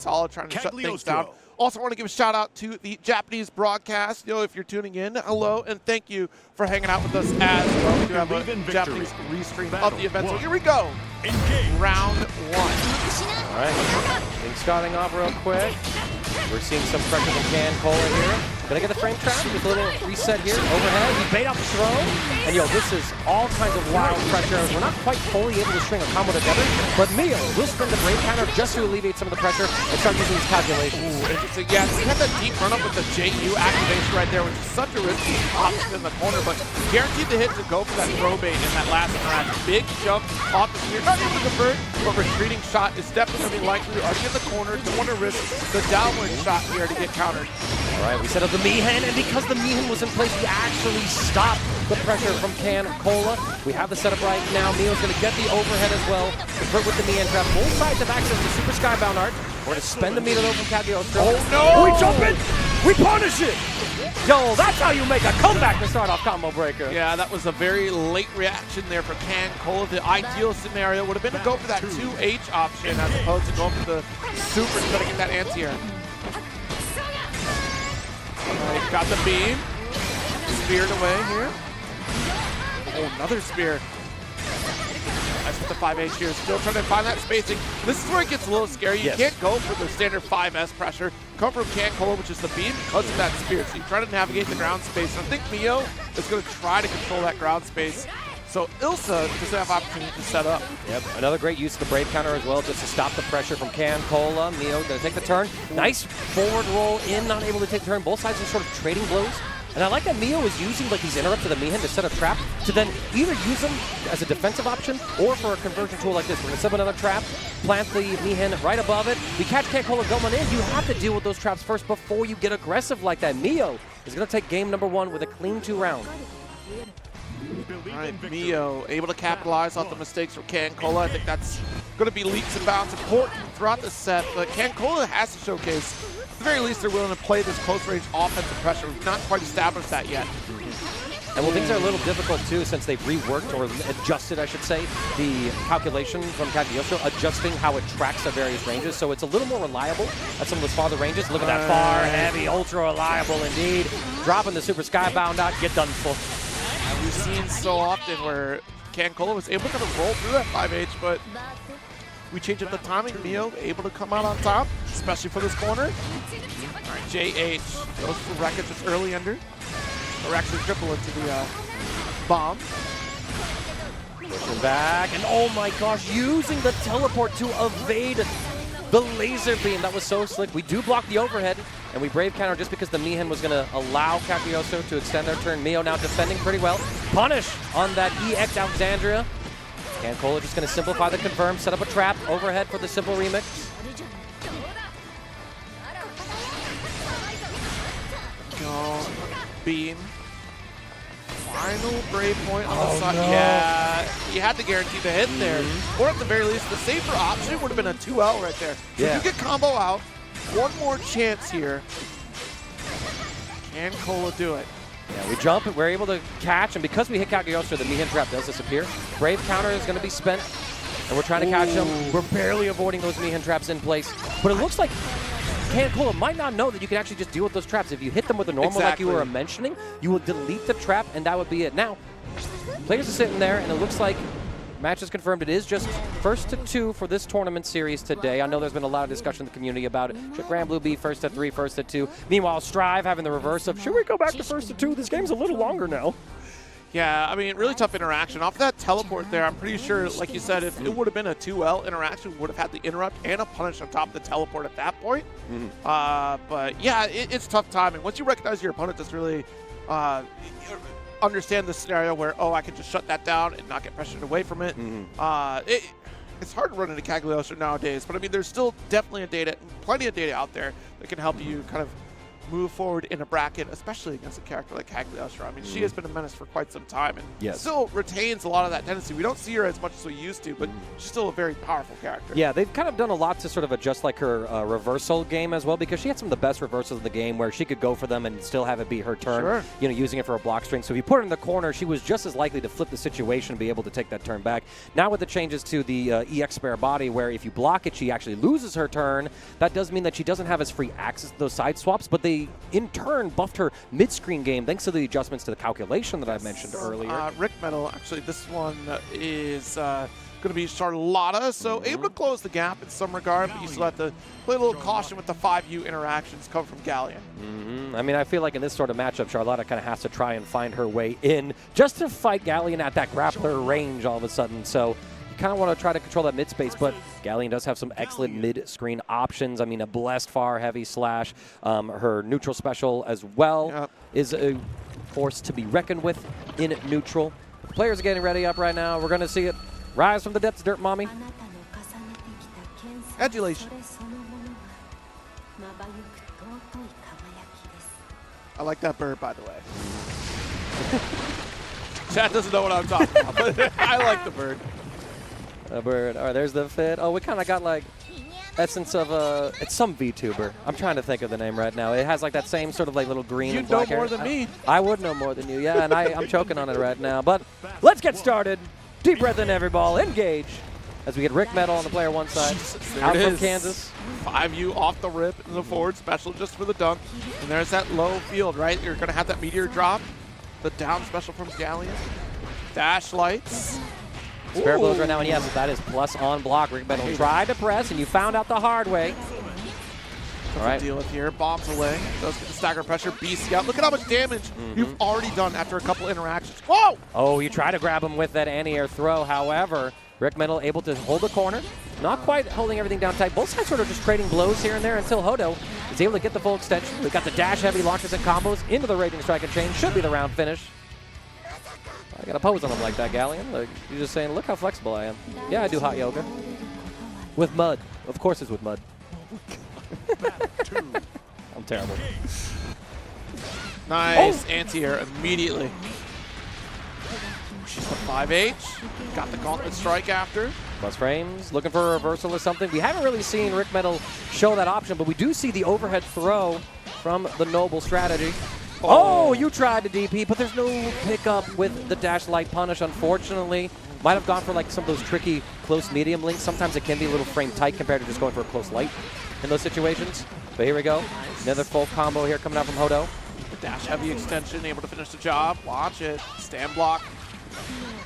solid, trying to shut things down. Also want to give a shout out to the Japanese broadcast. If you're tuning in, hello, and thank you for hanging out with us as well. We do have a Japanese restream of the event. So here we go. Round 1. All right, things starting off real quick. We're seeing some pressure from CanCola here. Gonna get the frame trap, just a little reset here, overhead. We bait out the throw, and this is all kinds of wild pressure. We're not quite fully able to string a combo together, but Miyo will spin the brave counter just to alleviate some of the pressure and start using these calculations. Ooh, interesting. Yeah, we had that deep run up with the JU activation right there, which is such a risky option in the corner, but guaranteed the hit to go for that throw bait in that last interaction. Big jump off the spear, not able to convert, but retreating shot is definitely going to be likely. Already in the corner, don't want to risk the downward shot here to get countered. All right, we set up the Mihen, and because the Mihen was in place, we actually stopped the pressure from CanCola. We have the setup right now. Miyo's going to get the overhead as well. Convert with the Mihen trap. Both sides have access to Super Skybound art. We're going to spend the meter though from Cagliostro. Oh no! We jump it! We punish it! Yo, that's how you make a comeback to start off Combo Breaker. Yeah, that was a very late reaction there for CanCola. The ideal scenario would have been to go for that 2H option as opposed to going for the super to get that anti-air. Right, got the beam. Speared away here. Oh, another spear. That's with the 5H here. Still trying to find that spacing. This is where it gets a little scary. You can't go for the standard 5S pressure. Come from CanCola, which is the beam, because of that spear. So you try to navigate the ground space. And I think Miyo is going to try to control that ground space. So Ilsa doesn't have opportunity to set up. Yep, another great use of the Brave counter as well, just to stop the pressure from CanCola. Miyo going to take the turn. Nice forward roll in, not able to take the turn. Both sides are sort of trading blows. And I like that Miyo is using these interrupts of the Mihen to set a trap to then either use them as a defensive option or for a conversion tool like this. We're going to set up another trap, plant the Mihen right above it. We catch CanCola going in. You have to deal with those traps first before you get aggressive like that. Miyo is going to take game number 1 with a clean 2 round. All right, Miyo able to capitalize off the mistakes from CanCola. I think that's going to be leaps and bounds important throughout the set, but CanCola has to showcase, at the very least, they're willing to play this close-range offensive pressure. We've not quite established that yet. And things are a little difficult too, since they've reworked or adjusted, I should say, the calculation from Cagliostro, adjusting how it tracks at various ranges. So it's a little more reliable at some of those farther ranges. Look at that far, heavy, ultra reliable indeed. Dropping the Super Skybound out, get done for. And we've seen so often where CanCola was able to kind of roll through that 5H, but we changed up the timing. Miyo able to come out on top, especially for this corner. All right, JH goes for Wreckage just early under. Or actually triple into the bomb. Pushing back, and oh my gosh, using the teleport to evade the laser beam. That was so slick. We do block the overhead, and we brave counter just because the Mihen was going to allow Cagliostro to extend their turn. Miyo now defending pretty well. Punish on that EX Alexandria. CanCola just going to simplify the confirm, set up a trap overhead for the simple remix. Go. Beam. Final brave point on the side. No. Yeah, you had to guarantee the hit there. Or at the very least, the safer option would have been a 2L right there. So if you get combo out, one more chance here. CanCola do it? Yeah, we jump, we're able to catch, and because we hit Cagliostro, the Mihen trap does disappear. Brave counter is going to be spent, and we're trying to catch him. We're barely avoiding those Mihen traps in place. But it looks like CanCola might not know that you can actually just deal with those traps. If you hit them with a normal like you were mentioning, you will delete the trap, and that would be it. Now, players are sitting there, and it looks like match is confirmed. It is just first to 2 for this tournament series today. I know there's been a lot of discussion in the community about it. Should Granblue be first to 3, first to 2? Meanwhile, Strive having the reverse of, should we go back to first to 2? This game's a little longer now. Yeah, I mean, really tough interaction. Off that teleport there, I'm pretty sure, like you said, if it would have been a 2L interaction, we would have had the interrupt and a punish on top of the teleport at that point. But yeah, it's tough timing. Once you recognize your opponent doesn't really understand the scenario where, oh, I can just shut that down and not get pressured away from it. It's hard to run into Cagliostro nowadays, but I mean, there's still definitely plenty of data out there that can help you kind of move forward in a bracket, especially against a character like Cagliostro. I mean, she has been a menace for quite some time and still retains a lot of that tendency. We don't see her as much as we used to, but she's still a very powerful character. Yeah, they've kind of done a lot to sort of adjust like her reversal game as well, because she had some of the best reversals of the game where she could go for them and still have it be her turn, you know, using it for a block string. So if you put her in the corner, she was just as likely to flip the situation and be able to take that turn back. Now with the changes to the EX spare body, where if you block it, she actually loses her turn, that does mean that she doesn't have as free access to those side swaps, but they in turn buffed her mid-screen game thanks to the adjustments to the calculation that I mentioned earlier. Ricmetal, actually, this one is going to be Charlotta, so able to close the gap in some regard, but you still have to play a little caution with the 5U interactions come from Galleon. I mean, I feel like in this sort of matchup, Charlotta kind of has to try and find her way in just to fight Galleon at that grappler range all of a sudden. So you kind of want to try to control that mid space, but Galleon does have some excellent mid-screen options. I mean, a blessed far heavy slash. Her neutral special as well is a force to be reckoned with in neutral. The players are getting ready up right now. We're going to see it rise from the depths, Dirt Mommy. Adulation. I like that bird, by the way. Chat doesn't know what I'm talking about, but I like the bird. A bird. All right, there's the fit. Oh, we kind of got like essence of it's some VTuber. I'm trying to think of the name right now. It has like that same sort of like little green and black hair. You know more than me. I would know more than you, yeah, and I'm choking on it right now. But let's get started. Deep breath in, every ball. Engage. As we get Ricmetal on the player one side. Out from Kansas. 5U off the rip in the forward special just for the dunk. And there's that low field, right? You're going to have that meteor drop. The down special from Galleon. Dash lights. Spare blows right now, and yes, that is plus on block. Ricmetal tried to press, and you found out the hard way. All right. Deal with here. Bombs away. Does get the stagger pressure. Beast out. Look at how much damage you've already done after a couple interactions. Whoa! Oh, you try to grab him with that anti-air throw. However, Ricmetal able to hold the corner. Not quite holding everything down tight. Both sides sort of just trading blows here and there until Hodou is able to get the full extension. We've got the dash heavy launches and combos into the Raging Strike and Chain. Should be the round finish. I got to pose on him like that, Galleon. Like, you're just saying, look how flexible I am. Yeah, I do hot yoga. With mud. Of course it's with mud. I'm terrible. Nice anti-air immediately. She's the 5H. Got the gauntlet strike after. Plus frames. Looking for a reversal or something. We haven't really seen Ricmetal show that option, but we do see the overhead throw from the Noble strategy. Oh, you tried to DP, but there's no pickup with the dash light punish, unfortunately. Might have gone for like some of those tricky close medium links. Sometimes it can be a little frame tight compared to just going for a close light in those situations. But here we go. Another full combo here coming out from Hodou. The dash heavy extension, able to finish the job. Watch it. Stand block.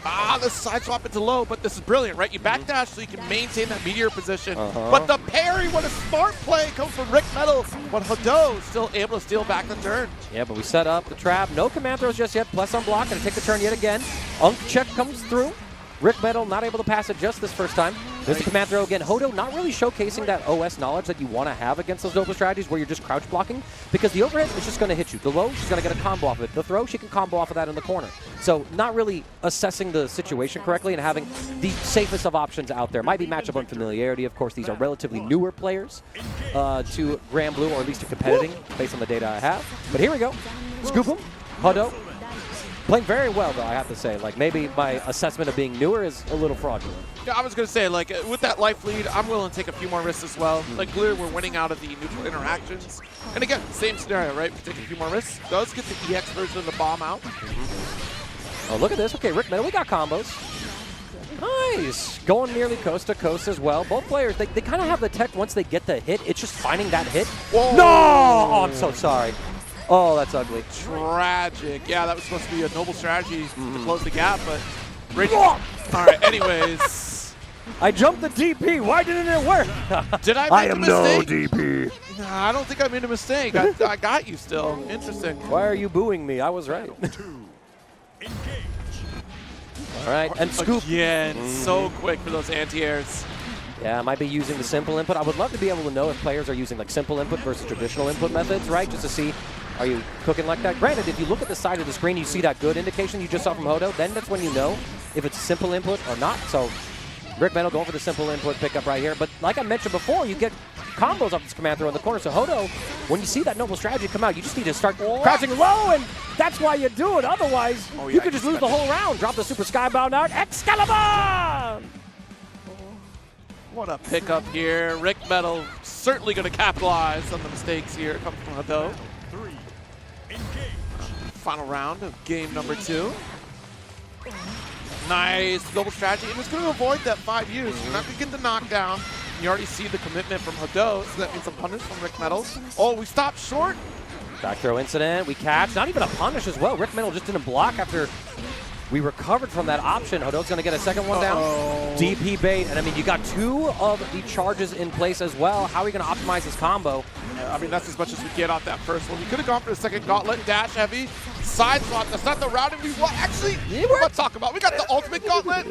Ah, the side swap into low, but this is brilliant, right? You backdash so you can maintain that meteor position. But the parry, what a smart play, comes from Ricmetal. But Hodou still able to steal back the turn. Yeah, but we set up the trap. No command throws just yet. Plus on block, gonna take the turn yet again. Unk check comes through. Ricmetal not able to pass it just this first time. There's the command throw again. Hodou not really showcasing that OS knowledge that you want to have against those Noble strategies where you're just crouch blocking, because the overhead is just going to hit you. The low, she's going to get a combo off of it. The throw, she can combo off of that in the corner. So not really assessing the situation correctly and having the safest of options out there. Might be matchup unfamiliarity. Of course, these are relatively newer players to Granblue, or at least to competiting, based on the data I have. But here we go. Scoop him. Hodou. Playing very well, though, I have to say. Like, maybe my assessment of being newer is a little fraudulent. Yeah, I was going to say, like, with that life lead, I'm willing to take a few more risks as well. Like, clearly we're winning out of the neutral interactions. And again, same scenario, right? We take a few more risks. Does get the EX version of the bomb out. Oh, look at this. Okay, Ricmetal, we got combos. Nice. Going nearly coast to coast as well. Both players, they kind of have the tech once they get the hit. It's just finding that hit. Whoa. No! Oh, I'm so sorry. Oh, that's ugly. Tragic. Yeah, that was supposed to be a noble strategy to close the gap, but... All right, anyways. I jumped the DP. Why didn't it work? Did I make a mistake? No DP. Nah, I don't think I made a mistake. I got you still. Interesting. Why are you booing me? I was right. All right, and scoop. Again, so quick for those anti-airs. Yeah, I might be using the simple input. I would love to be able to know if players are using like simple input versus traditional input methods, right? Just to see, are you cooking like that? Granted, if you look at the side of the screen, you see that good indication you just saw from Hodou, then that's when you know if it's simple input or not. So Ricmetal going for the simple input pickup right here. But like I mentioned before, you get combos off this command throw in the corner. So Hodou, when you see that noble strategy come out, you just need to start crouching low, and that's why you do it. Otherwise, you could just lose the whole round. Drop the super skybound out. Excalibur! What a pickup here. Ricmetal certainly going to capitalize on the mistakes here coming from Hodou. Final round of game number 2. Nice double strategy, and it's going to avoid that 5 years. You're not going to get the knockdown. You already see the commitment from Hodou, so that means a punish from Ricmetal. Oh, we stopped short. Back throw incident, we catch. Not even a punish as well. Ricmetal just didn't block after we recovered from that option. Hodou's going to get a second one down. DP bait, and I mean, you got 2 of the charges in place as well. How are we going to optimize this combo? I mean, that's as much as we get off that first one. We could have gone for the second gauntlet, dash heavy, side swap. That's not the routing we want. Actually, let's talk about. We got the ultimate gauntlet.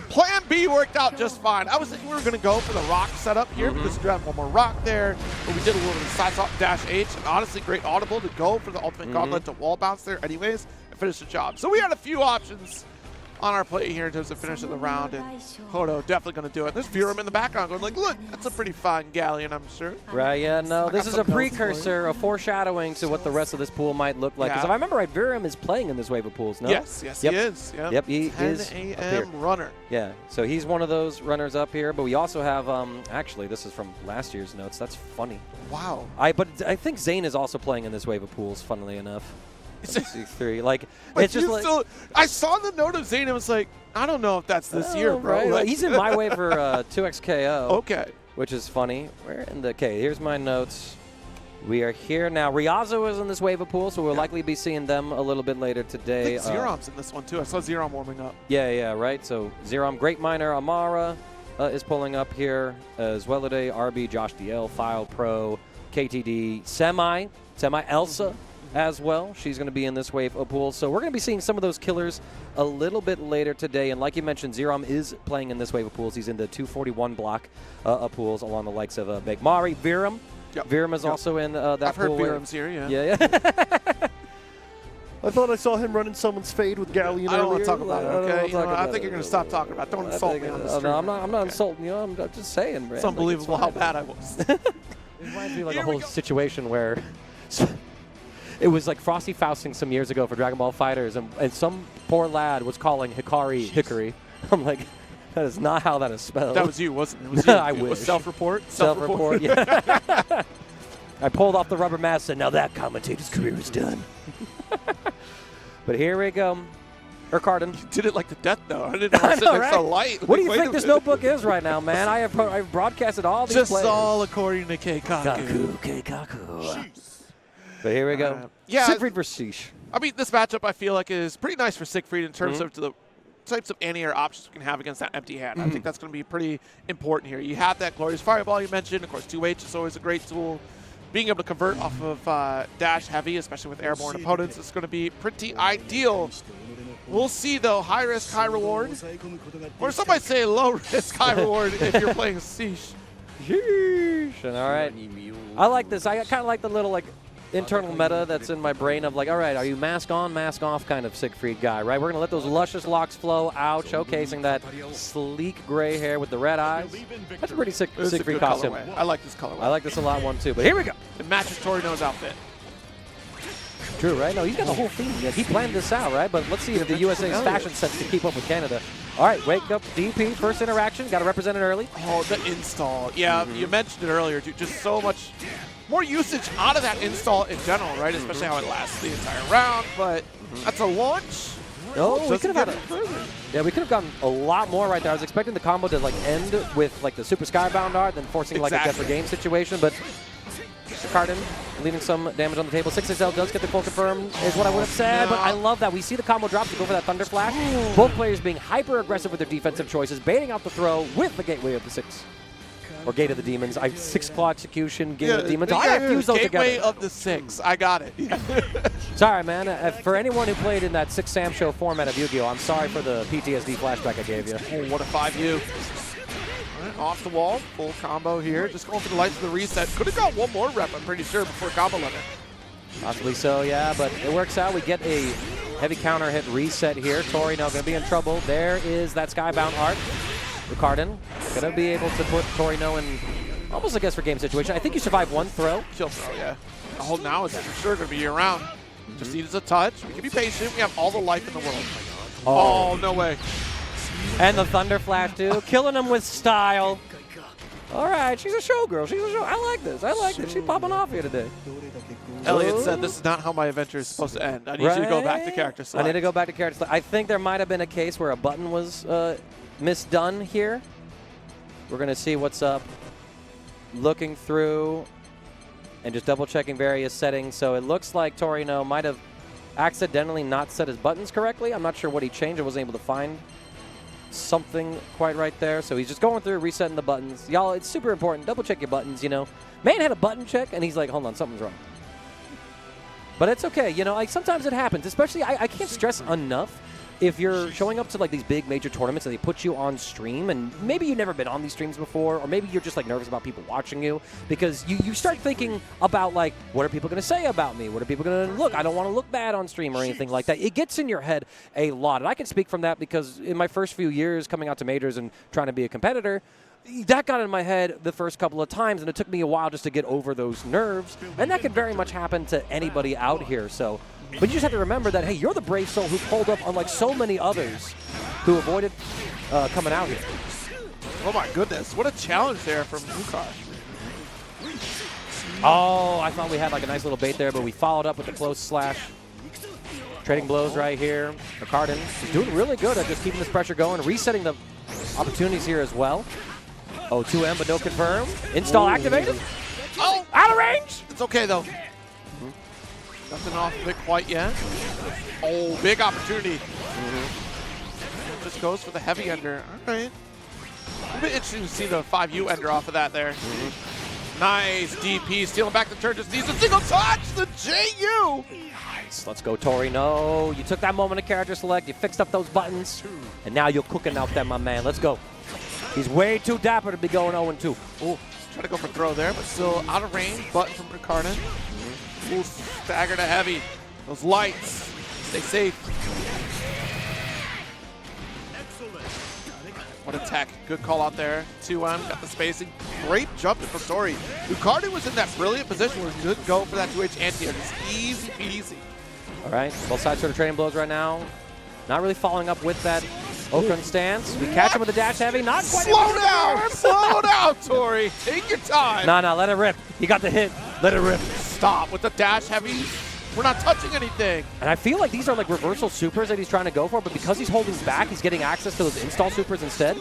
Plan B worked out just fine. I was thinking we were going to go for the rock setup here because we had one more rock there. But we did a little bit of side swap, dash H. And honestly, great audible to go for the ultimate gauntlet to wall bounce there anyways and finish the job. So we had a few options on our plate here in terms of finishing the round, and Hodou definitely going to do it. There's Virum in the background going like, look, that's a pretty fine Galleon, I'm sure. Right, yeah, no, this is a precursor, a foreshadowing to what the rest of this pool might look like. Because if I remember right, Virum is playing in this wave of pools, no? Yes, he is. Yep, he 10 is 10 a.m. runner. Yeah, so he's one of those runners up here, but we also have, actually, this is from last year's notes. That's funny. Wow. But I think Zane is also playing in this wave of pools, funnily enough. C3. Like, but it's just like, I saw the note of Zane and was like, I don't know if that's this year, bro. Right? Like, he's in my way for 2xKO. Okay. Which is funny. We're in the K. Here's my notes. We are here now. Riazo is in this wave of pool, so we'll likely be seeing them a little bit later today. I think Xerom's in this one too. I saw Xerom warming up. Yeah, right. So Xerom, Great Miner, Amara is pulling up here as well today. aRBy, Josh DL, File Pro, KTD, Semi Elsa as well. She's going to be in this wave of pools. So we're going to be seeing some of those killers a little bit later today. And like you mentioned, Xerom is playing in this wave of pools. He's in the 241 block of pools along the likes of MechWarrior, Virum. Yep. Virum is also in that pool. I've heard Virum's here, Yeah. I thought I saw him running someone's fade with Galleon I don't want to talk about it, okay? I think it. you're going to stop talking about it. Don't insult me on the stream. No, I'm not insulting you. I'm just saying, man. It's unbelievable how bad I was. It reminds me of like a whole situation where it was like Frosty Fausting some years ago for Dragon Ball FighterZ, and some poor lad was calling Hikari. I'm like, that is not how that is spelled. That was you, wasn't it? It was you. I wish. It was self-report? Self-report, yeah. I pulled off the rubber mask and now that commentator's career is done. But here we go. Urchardan. You did it like the Death Note. I didn't know it was so light. What do you think this notebook is right now, man? I've broadcasted all these Just players. all according to Keikaku. Keikaku. But here we go. Yeah, Siegfried versus Sheesh. I mean, this matchup I feel like is pretty nice for Siegfried in terms of the types of anti-air options we can have against that empty hand. I think that's going to be pretty important here. You have that Glorious Fireball you mentioned. Of course, 2H is always a great tool. Being able to convert off of dash heavy, especially with airborne opponents, is going to be pretty ideal. We'll see, though. High risk, high reward. Or some might say low risk, high reward if you're playing Sheesh. Sheesh. All right. I like this. I kind of like the little internal meta that's in my brain of like, all right, are you mask on, mask off kind of Siegfried guy, right? We're going to let those luscious locks flow out, showcasing that sleek gray hair with the red eyes. That's a pretty sick Siegfried costume. Colorway. I like this colorway. I like this a lot, one too. But here we go. It matches Tori-no's outfit. True, right? No, he's got the whole theme. Yeah, he planned this out, right? But let's see if the USA's fashion sense can keep up with Canada. All right, wake up DP, first interaction. Got to represent it early. Oh, the install. Yeah, you mentioned it earlier, dude. Just so much more usage out of that install in general, right? Especially how it lasts the entire round. But that's a launch. No, we could have had we could have gotten a lot more right there. I was expecting the combo to end with the super skybound art, then forcing a death for game situation, but Urchardan leaving some damage on the table. 6XL does get the full confirm, is what I would have said, but I love that. We see the combo drop to go for that Thunder Flash. Both players being hyper aggressive with their defensive choices, baiting out the throw with the Gateway of the 6. Or Gate of the Demons. 6-claw execution, Gate of the Demons. I gotta fuse those together. Gateway of the 6. I got it. Sorry, man. For anyone who played in that 6 Sam Show format of Yu-Gi-Oh!, I'm sorry for the PTSD flashback I gave you. Oh, what a 5U. Right, off the wall, full combo here. Just going for the lights of the reset. Could have got one more rep, I'm pretty sure, before combo limit. Possibly so, yeah, but it works out. We get a heavy counter hit reset here. Tori-no going to be in trouble. There is that Skybound art. Urchardan going to be able to put Tori-no in Almost, I guess, for game situation. I think you survive one throw. Kill throw, yeah. Oh, now it's for sure going to be year-round. Just needs a touch. We can be patient. We have all the life in the world. Oh, no way. And the Thunder Flash, too. Killing him with style. All right, she's a showgirl. She's a show. I like this. I like this. She's popping off here today. Elliot said, this is not how my adventure is supposed to end. I need you to go back to character select. I need to go back to character select. I think there might have been a case where a button was misdone here. We're going to see what's up. Looking through and just double-checking various settings. So it looks like Tori-no might have accidentally not set his buttons correctly. I'm not sure what he changed. I wasn't able to find something quite right there. So he's just going through, resetting the buttons. Y'all, it's super important. Double-check your buttons, you know. Man had a button check, and he's like, hold on, something's wrong. But it's okay. You know, like sometimes it happens. Especially, I can't stress enough, if you're showing up to like these big major tournaments and they put you on stream, and maybe you've never been on these streams before, or maybe you're just like nervous about people watching you, because you start thinking about like, what are people going to say about me? What are people going to look? I don't want to look bad on stream or anything like that. It gets in your head a lot. And I can speak from that because in my first few years coming out to majors and trying to be a competitor, that got in my head the first couple of times, and it took me a while just to get over those nerves. And that could very much happen to anybody out here. So, but you just have to remember that, hey, you're the brave soul who pulled up unlike so many others who avoided coming out here. Oh my goodness, what a challenge there from Ukar. Oh, I thought we had like a nice little bait there, but we followed up with the close slash. Trading blows right here. Urchardan is doing really good at just keeping this pressure going, resetting the opportunities here as well. Oh, 2M, but no confirm. Install activated. Oh, out of range. It's okay, though. Nothing off of it quite yet. Oh, big opportunity. Just goes for the heavy ender. All right. It'll be interesting to see the 5U ender off of that there. Nice DP, stealing back the turn. Just needs a single touch. The JU. Nice. Let's go, Tori-no. You took that moment of character select. You fixed up those buttons. And now you're cooking out there, my man. Let's go. He's way too dapper to be going 0-2. Oh, trying to go for throw there, but still out of range. Button from Urchardan. Ooh, stagger to heavy. Those lights. Stay safe. What a tech. Good call out there. 2M, got the spacing. Great jumping from Tori. Urchardan was in that brilliant position where he couldn't go for that 2H anti-air. Just easy peasy. All right, both sides sort of trading blows right now. Not really following up with that Okun stance. We catch him with the dash heavy. Not quite. Slow down! Slow down, Tori. Take your time. No, let it rip. He got the hit. Let it rip. Stop with the dash heavy. We're not touching anything. And I feel like these are like reversal supers that he's trying to go for, but because he's holding back, he's getting access to those install supers instead.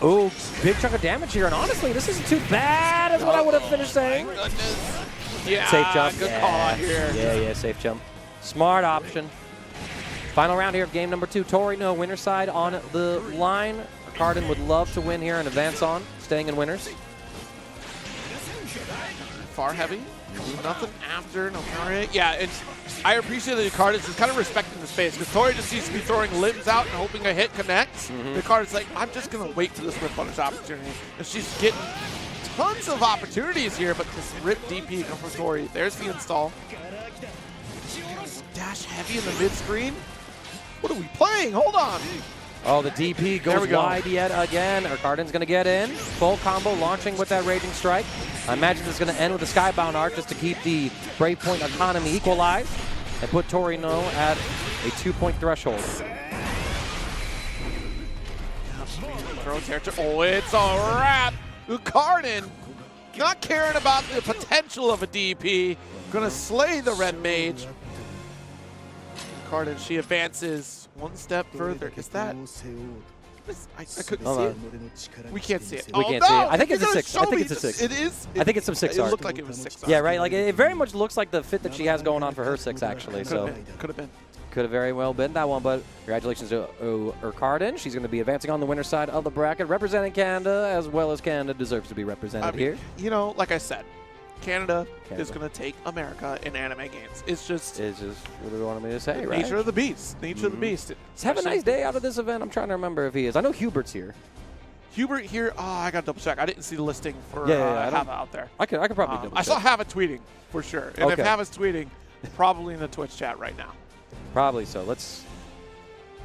Oh, big chunk of damage here. And honestly, this isn't too bad as what I would have finished saying. Goodness. Yeah, safe jump. Good call out here. Yeah, safe jump. Smart option. Final round here of game number 2. Tori-no winner side on the line. Urchardan would love to win here and advance on, staying in winners. Far heavy. Nothing after. No counter hit. Yeah, and I appreciate that Urchardan is kind of respecting the space because Tori just seems to be throwing limbs out and hoping a hit connects. Urchardan's like, I'm just going to wait for this rip punish opportunity. And she's getting tons of opportunities here, but this rip DP comes from Tori. There's the install. Dash heavy in the mid screen. What are we playing? Hold on. Oh, the DP goes wide yet again. Urchardan's going to get in. Full combo launching with that Raging Strike. I imagine this is going to end with a Skybound Arc just to keep the Brave Point economy equalized and put Tori-no at a 2-point threshold. Throw territory. Oh, it's a wrap. Urchardan not caring about the potential of a DP. Going to slay the red mage. Urchardan, she advances one step further. Is that? I couldn't see it. We can't see it. We can't see it. I think it's a 6. I think it's a 6. It is? I think it's some 6 It art. looked like it was 6 art. Yeah, right. Like it very much looks like the fit that she has going on for her 6, actually. So Could have been. could have very well been that one, but congratulations to Urchardan. She's going to be advancing on the winner's side of the bracket, representing Canada, as well as Canada deserves to be represented here. You know, like I said, Canada is going to take America in anime games. It's just what do you want me to say, right? Nature of the beast. Nature of the beast. Let's have a nice day out of this event. I'm trying to remember if he is. I know Hubert's here. Hubert here. Oh, I got to double check. I didn't see the listing for Hava out there. I could probably double check. I saw Hava tweeting for sure. And if Hava's tweeting, probably in the Twitch chat right now. Probably so. Let's.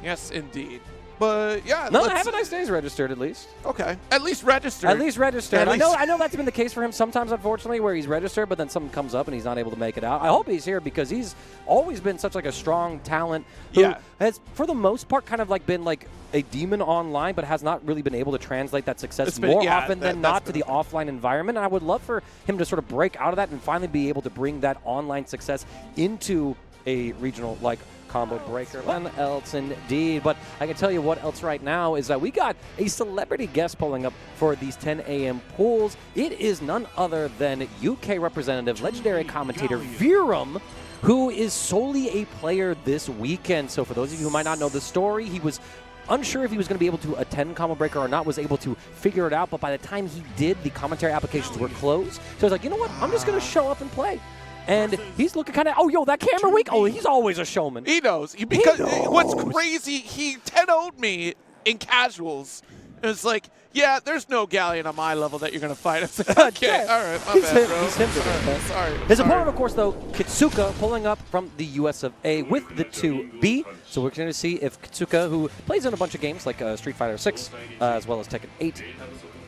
Yes, indeed. But yeah, No, Have a Nice Day's registered at least. Okay, at least registered. At least registered. I know that's been the case for him sometimes, unfortunately, where he's registered, but then something comes up and he's not able to make it out. I hope he's here because he's always been such like a strong talent who has, for the most part, kind of like been like a demon online, but has not really been able to translate that success more often than not to the offline environment. And I would love for him to sort of break out of that and finally be able to bring that online success into a regional like combo breaker. When else indeed. But I can tell you what else right now is that we got a celebrity guest pulling up for these 10 a.m. pools. It is none other than UK representative, legendary commentator Virum, who is solely a player this weekend. So for those of you who might not know the story, he was unsure if he was going to be able to attend Combo Breaker or not, was able to figure it out, but by the time he did, the commentary applications were closed. So I was like, you know what, I'm just going to show up and play. And he's looking kind of, oh, yo, that camera weak? Oh, he's always a showman. He knows. Because what's crazy, he 10-0'd me in casuals. It was like, yeah, there's no Galleon on my level that you're going to fight. I said, okay, all right, my bad, bro. He's him today. Sorry. His opponent, of course, though, Kitsuka, pulling up from the US of A with the 2B. So we're going to see if Kitsuka, who plays in a bunch of games like Street Fighter 6, as well as Tekken 8,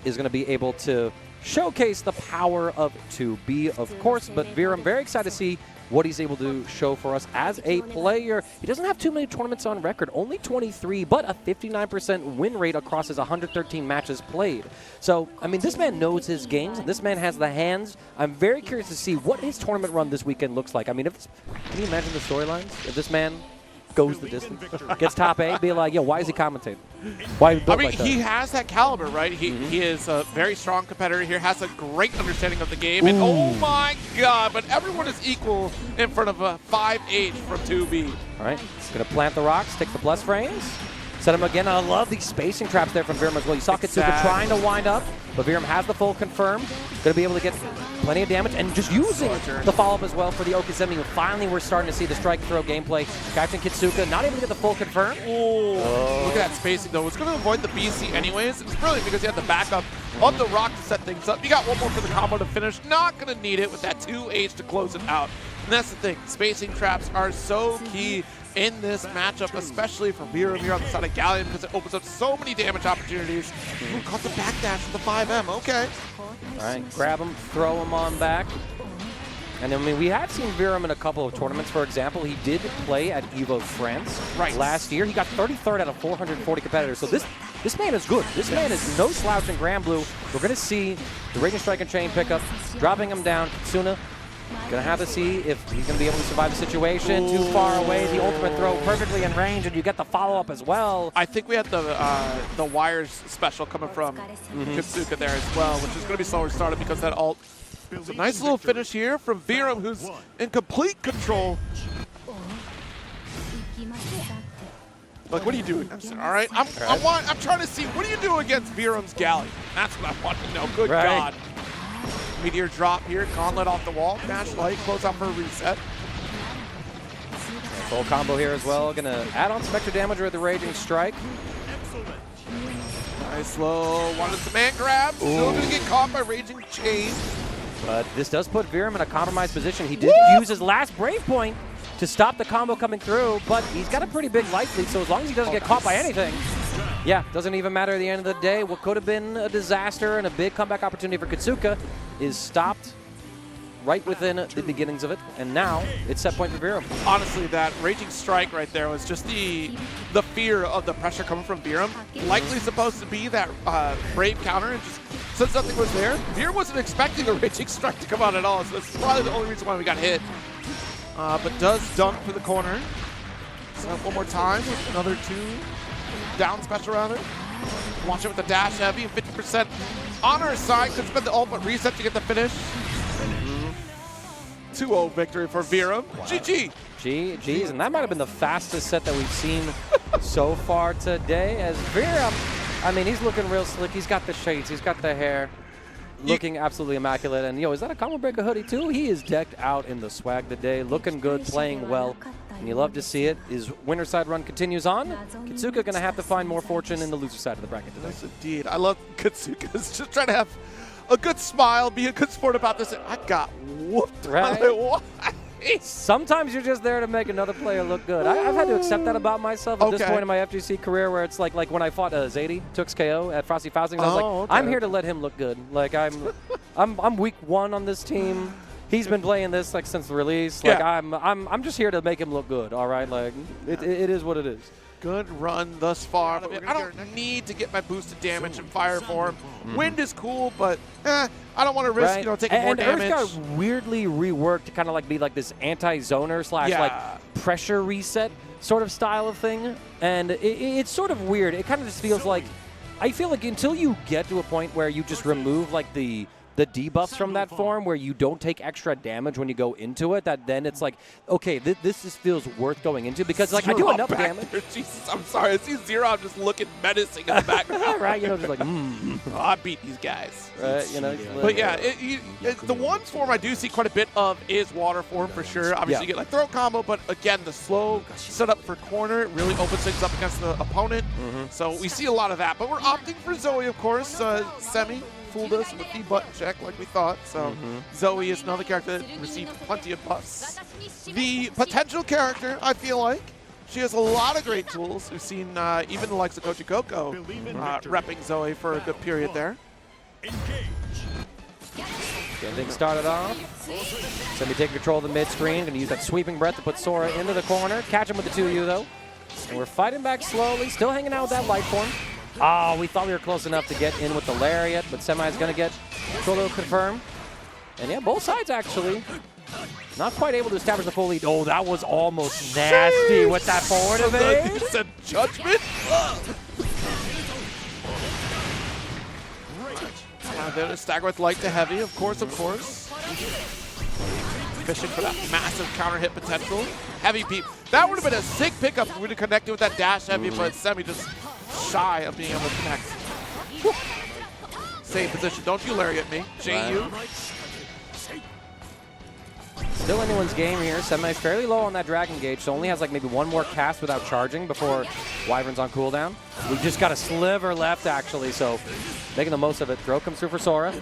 is going to be able to showcase the power of 2B, of course. But Virum, very excited to see what he's able to show for us as a player. He doesn't have too many tournaments on record, only 23, but a 59% win rate across his 113 matches played. So, I mean, this man knows his games. This man has the hands. I'm very curious to see what his tournament run this weekend looks like. I mean, can you imagine the storylines? If this man goes the distance, gets top 8, be like, yo, why is he commentating? Why? I mean, he has that caliber, right? He is a very strong competitor here, has a great understanding of the game, and oh my god, but everyone is equal in front of a 5H from 2B. All right, gonna plant the rocks, take the plus frames, set him again. I love these spacing traps there from Virum as well. You saw Kitsuka trying to wind up, but Virum has the full confirm. Gonna be able to get plenty of damage and just using the follow-up as well for the Okizemi. Finally, we're starting to see the strike throw gameplay. Catching Kitsuka, not able to get the full confirm. Oh. Look at that spacing though. It's going to avoid the BC anyways. It's brilliant because he had the backup of the rock to set things up. You got one more for the combo to finish. Not going to need it with that 2H to close it out. And that's the thing. Spacing traps are so key in this matchup, especially for Virum here on the side of Galleon, because it opens up so many damage opportunities. Ooh, caught the backdash with the 5M. Okay. All right, grab him, throw him on back. And I mean, we have seen Virum in a couple of tournaments. For example, he did play at EVO France last year. He got 33rd out of 440 competitors. So this man is good. This man is no slouch in Granblue. We're going to see the Raging Strike and Chain pickup, dropping him down. Kitsuna gonna have to see if he's gonna be able to survive the situation. Too far away, the ultimate throw perfectly in range, and you get the follow-up as well. I think we had the wires special coming from Kitsuka there as well, which is gonna be slower started because that ult. It's a nice little finish here from Virum, who's in complete control. Like, what are you doing? All right, I'm trying to see, what do you do against Virum's Galleon? That's what I want to know. Good God. Meteor drop here, gauntlet off the wall, dash light, close out for a reset. Full combo here as well. Gonna add on some extra damage with the Raging Strike. Nice low, wanted some man grab. Still gonna get caught by Raging Chain. But this does put Virum in a compromised position. He did use his last Brave Point to stop the combo coming through, but he's got a pretty big life lead, so as long as he doesn't get caught by anything, yeah, doesn't even matter at the end of the day. What could have been a disaster and a big comeback opportunity for Kitsuka is stopped right within the beginnings of it, and now it's set point for Virum. Honestly, that Raging Strike right there was just the fear of the pressure coming from Virum. Likely supposed to be that Brave counter, and just since nothing was there, Virum wasn't expecting a Raging Strike to come out at all, so that's probably the only reason why we got hit. But does dunk for the corner. So one more time, another 2 down special rounder. Watch it with the dash heavy, 50% on our side. Could spend the ultimate reset to get the finish. 2-0 victory for Virum. GG. GG's, and that might have been the fastest set that we've seen so far today. As Virum, I mean, he's looking real slick. He's got the shades, he's got the hair. Looking absolutely immaculate. And, yo, is that a Combo Breaker hoodie, too? He is decked out in the swag today, looking good, playing well. And you love to see it. His winner side run continues on. Kitsuka going to have to find more fortune in the loser side of the bracket today. Yes, indeed. I love Kitsuka's just trying to have a good smile, be a good sport about this. I got whooped. Right? What? Sometimes you're just there to make another player look good. I've had to accept that about myself at this point in my FGC career, where it's like when I fought Zadie, Tux KO at Frosty Faustings, I was like, I'm here to let him look good. Like I'm week 1 on this team. He's been playing this like since the release. Like I'm just here to make him look good. All right, like it is what it is. Good run thus far. I don't need to get my boosted damage and fire form. Wind is cool, but I don't want to risk taking more damage. And Urch got weirdly reworked to kind of like be like this anti-zoner / like pressure reset sort of style of thing. And it's sort of weird. It kind of just feels like, I feel like until you get to a point where you just remove like the debuffs from that form, where you don't take extra damage when you go into it, that then it's like, okay, this just feels worth going into, because like I do enough damage. Jesus, I'm sorry. I see Xerom just looking menacing in the background. Right, just like, I beat these guys. Right, But yeah, the one form I do see quite a bit of is water form for sure. Obviously, you get like throw combo, but again, the slow setup for corner really opens things up against the opponent. So we see a lot of that, but we're opting for Zooey, of course. Semi fooled us with the button check like we thought. So Zooey is another character that received plenty of buffs. The potential character, I feel like, she has a lot of great tools. We've seen even the likes of Koji Coco repping Zooey for a good period there. Getting things started off. Semi taking control of the mid screen. Going to use that sweeping breath to put Sora into the corner. Catch him with the 2U though. And we're fighting back slowly. Still hanging out with that light form. Oh, we thought we were close enough to get in with the Lariat, but Semi's going to get Hodou confirmed. And yeah, both sides actually not quite able to establish the full lead. Oh, that was almost nasty with that forward evade. You said judgment? They're to stagger with light to heavy, of course. Fishing for that massive counter hit potential. Heavy peep. That would have been a sick pickup if we would have connected with that dash heavy, but Semi just shy of being able to connect. Same position. Don't you lariat me. JU. Still anyone's game here. Semi's fairly low on that Dragon Gauge, so only has like maybe one more cast without charging before Wyvern's on cooldown. We just got a sliver left actually, so making the most of it. Throw comes through for Sora.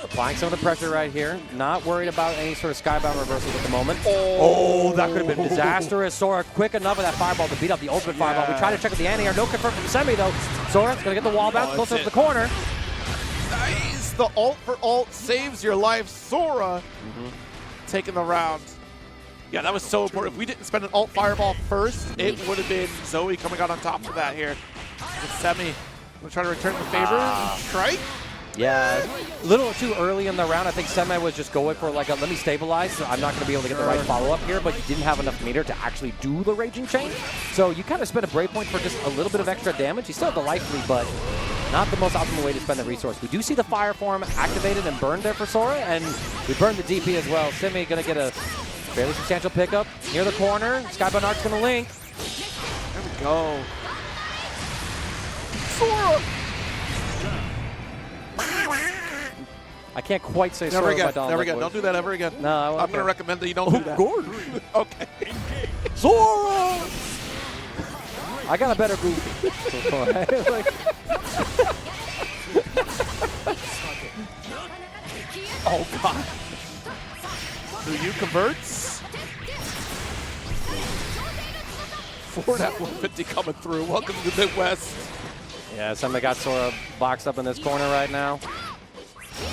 Applying some of the pressure right here. Not worried about any sort of skybound reversals at the moment. Oh, that could have been disastrous. Sora quick enough with that fireball to beat up the ultimate fireball. We try to check with the anti-air. No confirm from Semi though. Sora's going to get the wall bounce closer to the corner. Nice. The ult for ult saves your life. Sora taking the round. Yeah, that was so important. If we didn't spend an ult fireball first, it would have been Zooey coming out on top for that here. With Semi. We're trying to return the favor. Strike. Yeah, a little too early in the round. I think Semi was just going for like a let me stabilize. So I'm not going to be able to get the right follow-up here, but you didn't have enough meter to actually do the Raging Chain. So you kind of spent a break point for just a little bit of extra damage. You still have the life lead, but not the most optimal way to spend the resource. We do see the fire form activated and burned there for Sora, and we burned the DP as well. Semi going to get a fairly substantial pickup near the corner. Skybound Art's going to link. There we go. Sora! I can't quite say never Sora again. by Donald. Never again. Don't do that ever again. No, I'm going to recommend that you don't do that. Gordon. Okay. Sora! I got a better group. Oh, God. Who converts? Ford at 150 coming through. Welcome to the Midwest. Yeah, somebody got Sora boxed up in this corner right now.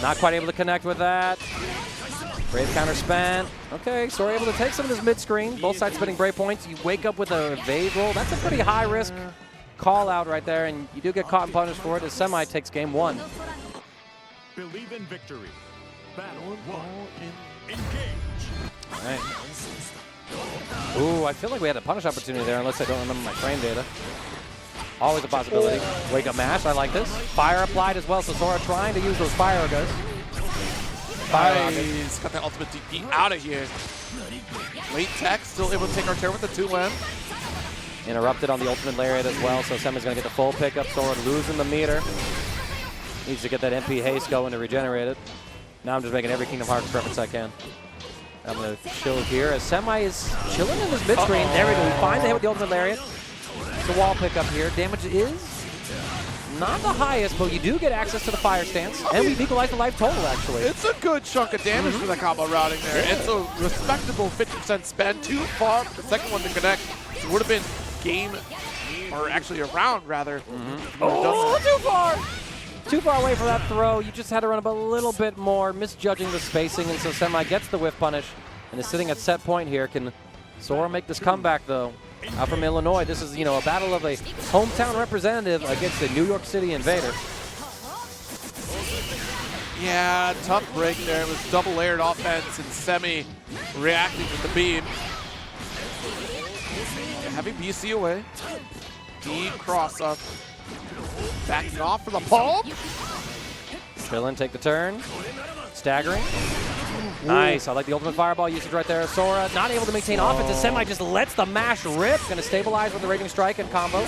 Not quite able to connect with that. Brave counter spent. Okay, Sora able to take some of this mid-screen. Both sides spinning brave points. You wake up with a evade roll. That's a pretty high-risk call out right there, and you do get caught and punished for it as Semi takes game 1. Believe in victory. Battle 1. Engage. All right. Ooh, I feel like we had a punish opportunity there, unless I don't remember my frame data. Always a possibility. Wake up mash, I like this. Fire applied as well, so Sora trying to use those fire guys. Nice. Got that ultimate DP out of here. Late tech, still able to take our turn with the 2-win. Interrupted on the ultimate lariat as well, so Semi's going to get the full pickup. Sora losing the meter. Needs to get that MP haste going to regenerate it. Now I'm just making every Kingdom Hearts reference I can. I'm going to chill here as Semi is chilling in his mid-screen. There we go. We find the hit with the ultimate lariat. The wall pickup here. Damage is Not the highest, but you do get access to the fire stance, and we've equalized the life total, actually. It's a good chunk of damage for that combo routing there. It's a respectable 50% spend. Too far for the second one to connect. It would have been game, or actually a round, rather. Oh, too far! Too far away for that throw. You just had to run up a little bit more, misjudging the spacing, and so Semi gets the whiff punish and is sitting at set point here. Can Sora make this comeback, though? Out from Illinois, this is, you know, a battle of a hometown representative against a New York City invader. Yeah, tough break there. It was double layered offense and Semi reacting with the beam. Heavy BC away. Deep cross up. Backing off for the palm. Krillin take the turn. Staggering. Nice. I like the ultimate fireball usage right there. Sora not able to maintain offense. Semi just lets the mash rip. Going to stabilize with the Raging Strike and combo.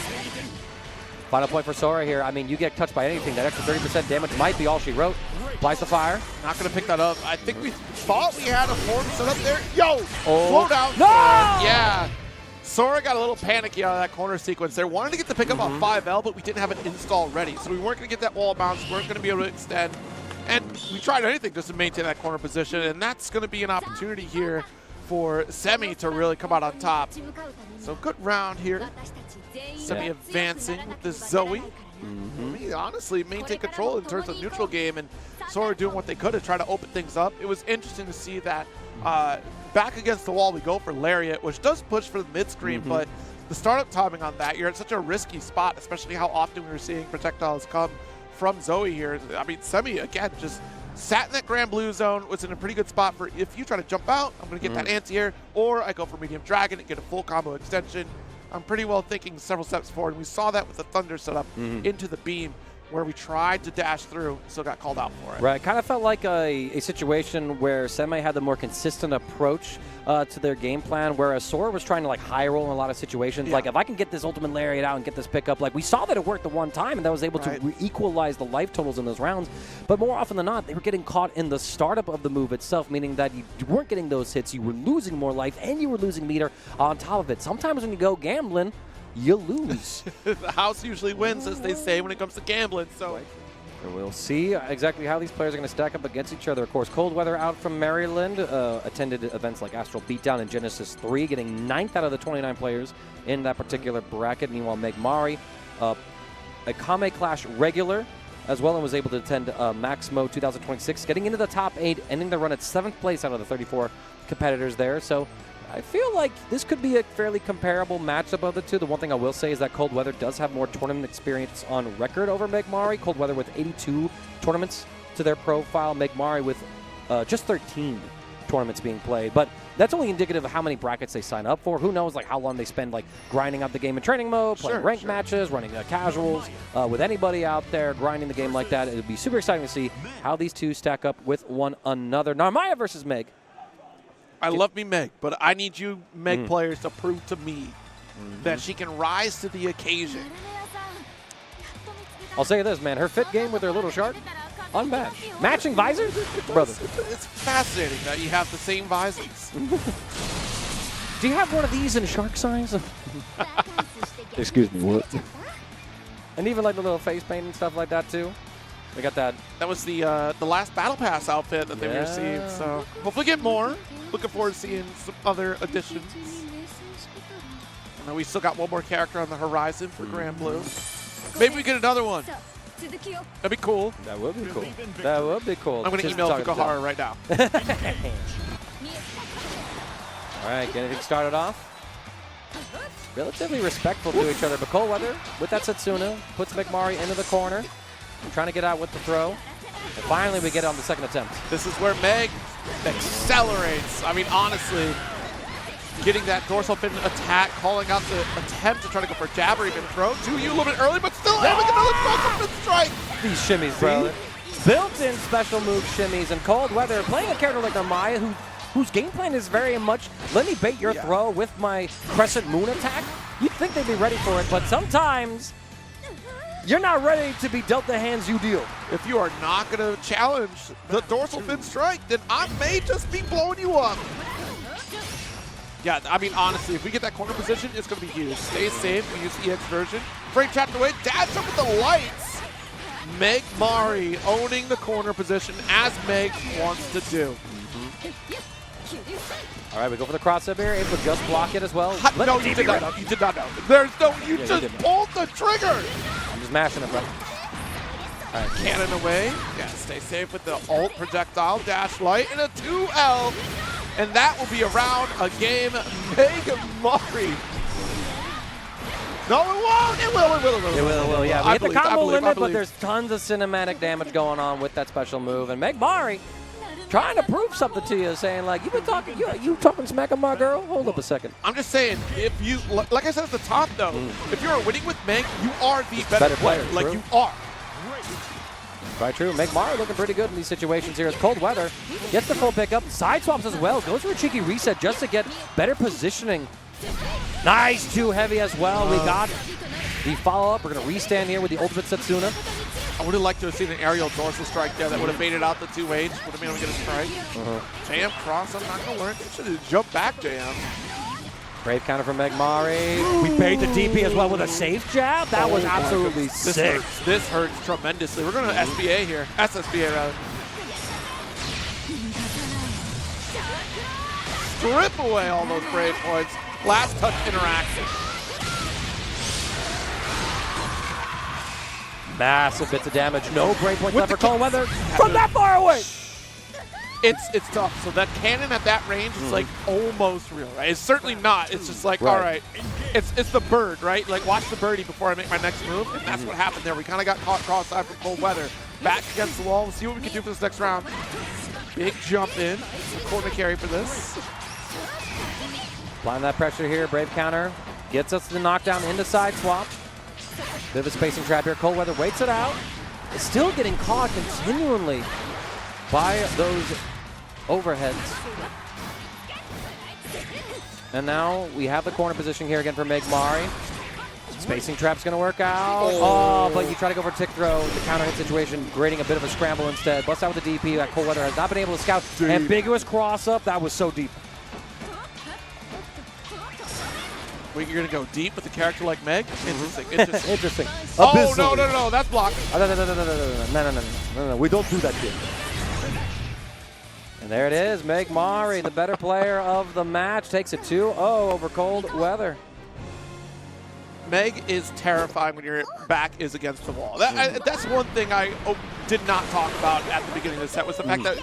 Final point for Sora here. I mean, you get touched by anything. That extra 30% damage might be all she wrote. Applies the fire. Not going to pick that up. I think we thought we had a form set up there. Yo! Slow down. No! Yeah. Sora got a little panicky out of that corner sequence there. Wanted to get the pickup on 5L, but we didn't have an install ready. So we weren't going to get that wall bounce. We weren't going to be able to extend. And we tried anything just to maintain that corner position. And that's going to be an opportunity here for Semi to really come out on top. So good round here. Semi advancing with the Zooey. We honestly maintain control in terms of neutral game, and Sora doing what they could to try to open things up. It was interesting to see that back against the wall we go for Lariat, which does push for the mid-screen, but the startup timing on that, you're at such a risky spot, especially how often we were seeing projectiles come from Zooey here. I mean, Semi, again, just sat in that Granblue zone, was in a pretty good spot for if you try to jump out, I'm going to get that anti-air, or I go for medium dragon and get a full combo extension. I'm pretty well thinking several steps forward, and we saw that with the Thunder setup into the beam, where we tried to dash through, still got called out for it. Right, kind of felt like a situation where Semi had the more consistent approach to their game plan, whereas Sora was trying to like high roll in a lot of situations. Like, if I can get this ultimate lariat out and get this pickup, like we saw that it worked the one time, and that was able to equalize the life totals in those rounds. But more often than not, they were getting caught in the startup of the move itself, meaning that you weren't getting those hits, you were losing more life, and you were losing meter on top of it. Sometimes when you go gambling, you lose. The house usually wins, as they say, when it comes to gambling. So we'll see exactly how these players are going to stack up against each other. Of course, ColdWeatherr out from Maryland, attended events like Astral Beatdown and Genesis 3, getting 9th out of the 29 players in that particular bracket. Meanwhile, MechWarrior, a Kame Clash regular, as well, and was able to attend Max Mode 2026, getting into the top 8, ending the run at 7th place out of the 34 competitors there. So I feel like this could be a fairly comparable matchup of the two. The one thing I will say is that ColdWeatherr does have more tournament experience on record over MechWarrior. ColdWeatherr with 82 tournaments to their profile. MechWarrior with just 13 tournaments being played. But that's only indicative of how many brackets they sign up for. Who knows like how long they spend like grinding out the game in training mode, playing ranked matches, running casuals, with anybody out there grinding the game like that. It would be super exciting to see how these two stack up with one another. Narmaya versus Meg. I love me Meg, but I need you Meg players to prove to me that she can rise to the occasion. I'll say this, man. Her fit game with her little shark, unmatched. Matching visors? Brother. It's fascinating that you have the same visors. Do you have one of these in shark size? Excuse me, what? And even like the little face paint and stuff like that, too. We got that. That was the last Battle Pass outfit that they received. So hopefully get more. Looking forward to seeing some other additions. And then we still got one more character on the horizon for Granblue. Maybe we get another one. That'd be cool. That would be cool. That would be cool. I'm going to email Fukuhara right now. All right, get anything started off. Relatively respectful to each other, but ColdWeatherr with that Setsuna puts MechWarrior into the corner. Trying to get out with the throw. And finally, we get it on the second attempt. This is where Meg accelerates. I mean, honestly, getting that dorsal fin attack, calling out the attempt to try to go for a jab or even throw. 2U a little bit early, but still having another dorsal fin strike. These shimmies, bro. Built-in special move shimmies. And ColdWeatherr playing a character like Narmaya, whose game plan is very much, let me bait your throw with my Crescent Moon attack. You'd think they'd be ready for it, but sometimes you're not ready to be dealt the hands you deal. If you are not going to challenge the dorsal fin strike, then I may just be blowing you up. Yeah, I mean, honestly, if we get that corner position, it's going to be huge. Stay safe. We use EX version. Frame trapped away. Dash up with the lights. MechWarrior owning the corner position as Meg wants to do. All right, we go for the cross-up here. Able to just block it as well. No, you did not know. You did not know. There's no, you just pulled the trigger. I'm just mashing it, bro. All right, cannon away. Yeah, stay safe with the ult projectile, dash light, and a 2L. And that will be around a game. MechWarrior. No, it won't. It will. It will. Yeah, we hit the combo limit, but there's tons of cinematic damage going on with that special move. And MechWarrior trying to prove something to you, saying like, you talking smack on my girl? Hold up a second. I'm just saying, if you, like I said at the top though, if you're winning with Meg, you are the better player. True. Like you are. Quite true. MechWarrior looking pretty good in these situations here as ColdWeatherr gets the full pickup. Side swaps as well. Goes for a cheeky reset just to get better positioning. Nice, too heavy as well. We got the follow-up. We're going to restand here with the ultimate Setsuna. I would have liked to have seen an aerial dorsal strike there that would have baited out the 2H. Would have made him get a strike. JM cross, I'm not going to learn. Should have jumped back, JM. Brave counter from MechWarrior. We paid the DP as well with a safe jab. That was absolutely sick. This hurts tremendously. We're going to SBA here. SSBA, rather. Strip away all those Brave points. Last touch interaction. Massive bits of damage. No Brave points left for ColdWeatherr from that far away. It's tough. So that cannon at that range is like almost real, right? It's certainly not. It's just like, all right, it's the bird, right? Like watch the birdie before I make my next move, and that's what happened there. We kind of got caught cross-eyed from ColdWeatherr. Back against the wall. We'll see what we can do for this next round. Big jump in. Corner carry for this. Applying that pressure here. Brave counter gets us the knockdown into side swap. Bit of a spacing trap here. ColdWeatherr waits it out. It's still getting caught continually by those overheads. And now we have the corner position here again for MechWarrior. Spacing trap's going to work out. Oh, but you try to go for tick throw. The counter hit situation, creating a bit of a scramble instead. Bust out with the DP. That ColdWeatherr has not been able to scout. Deep. Ambiguous cross up. That was so deep. You're going to go deep with a character like Meg? Interesting. Interesting. Oh, no. That's blocked. No. We don't do that here. And there it is. MechWarrior, the better player of the match, takes it 2-0 over ColdWeatherr. Meg is terrifying when your back is against the wall. That's one thing I did not talk about at the beginning of the set, was the fact that,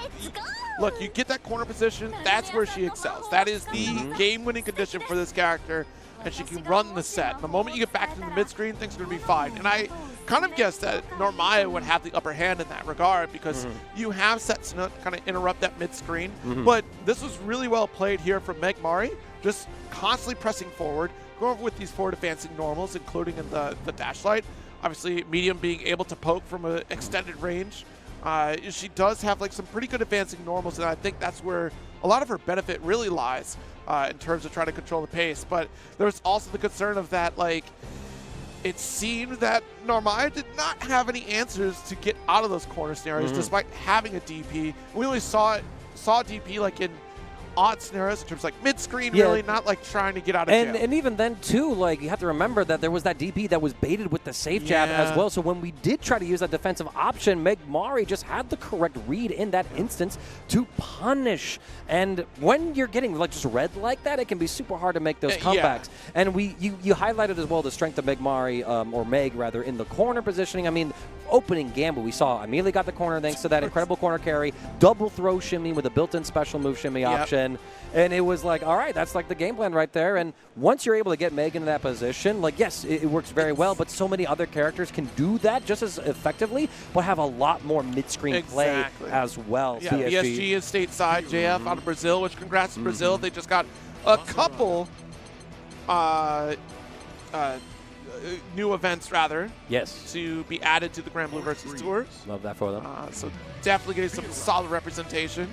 look, you get that corner position, that's where she excels. That is the game-winning condition for this character, and she can run the set. The moment you get back to the mid-screen, things are going to be fine. And I kind of guessed that Narmaya would have the upper hand in that regard, because you have Setsuna kind of interrupt that mid-screen. But this was really well played here from MechWarrior, just constantly pressing forward, going with these forward advancing normals, including in the dash light. Obviously, medium being able to poke from an extended range. She does have like some pretty good advancing normals, and I think that's where a lot of her benefit really lies in terms of trying to control the pace. But there's also the concern of that, like, it seemed that Narmaya did not have any answers to get out of those corner scenarios despite having a DP. We only saw DP like in odd scenarios in terms of like mid-screen, really, not like trying to get out of jail. And even then too, like, you have to remember that there was that DP that was baited with the safe jab as well. So when we did try to use that defensive option, MechWarrior just had the correct read in that instance to punish. And when you're getting like just red like that, it can be super hard to make those comebacks. And you highlighted as well the strength of MechWarrior, or Meg rather, in the corner positioning. I mean, opening gamble, we saw immediately got the corner thanks to that incredible corner carry, double throw shimmy with a built-in special move shimmy option. And it was like, all right, that's like the game plan right there. And once you're able to get Meg into that position, like, yes, it works very well, but so many other characters can do that just as effectively, but have a lot more mid-screen play as well. Yeah, PSG is stateside, JF out of Brazil, which congrats to Brazil. They just got a couple new events, rather. Yes. To be added to the Granblue versus Tour. Love that for them. So definitely getting some solid representation.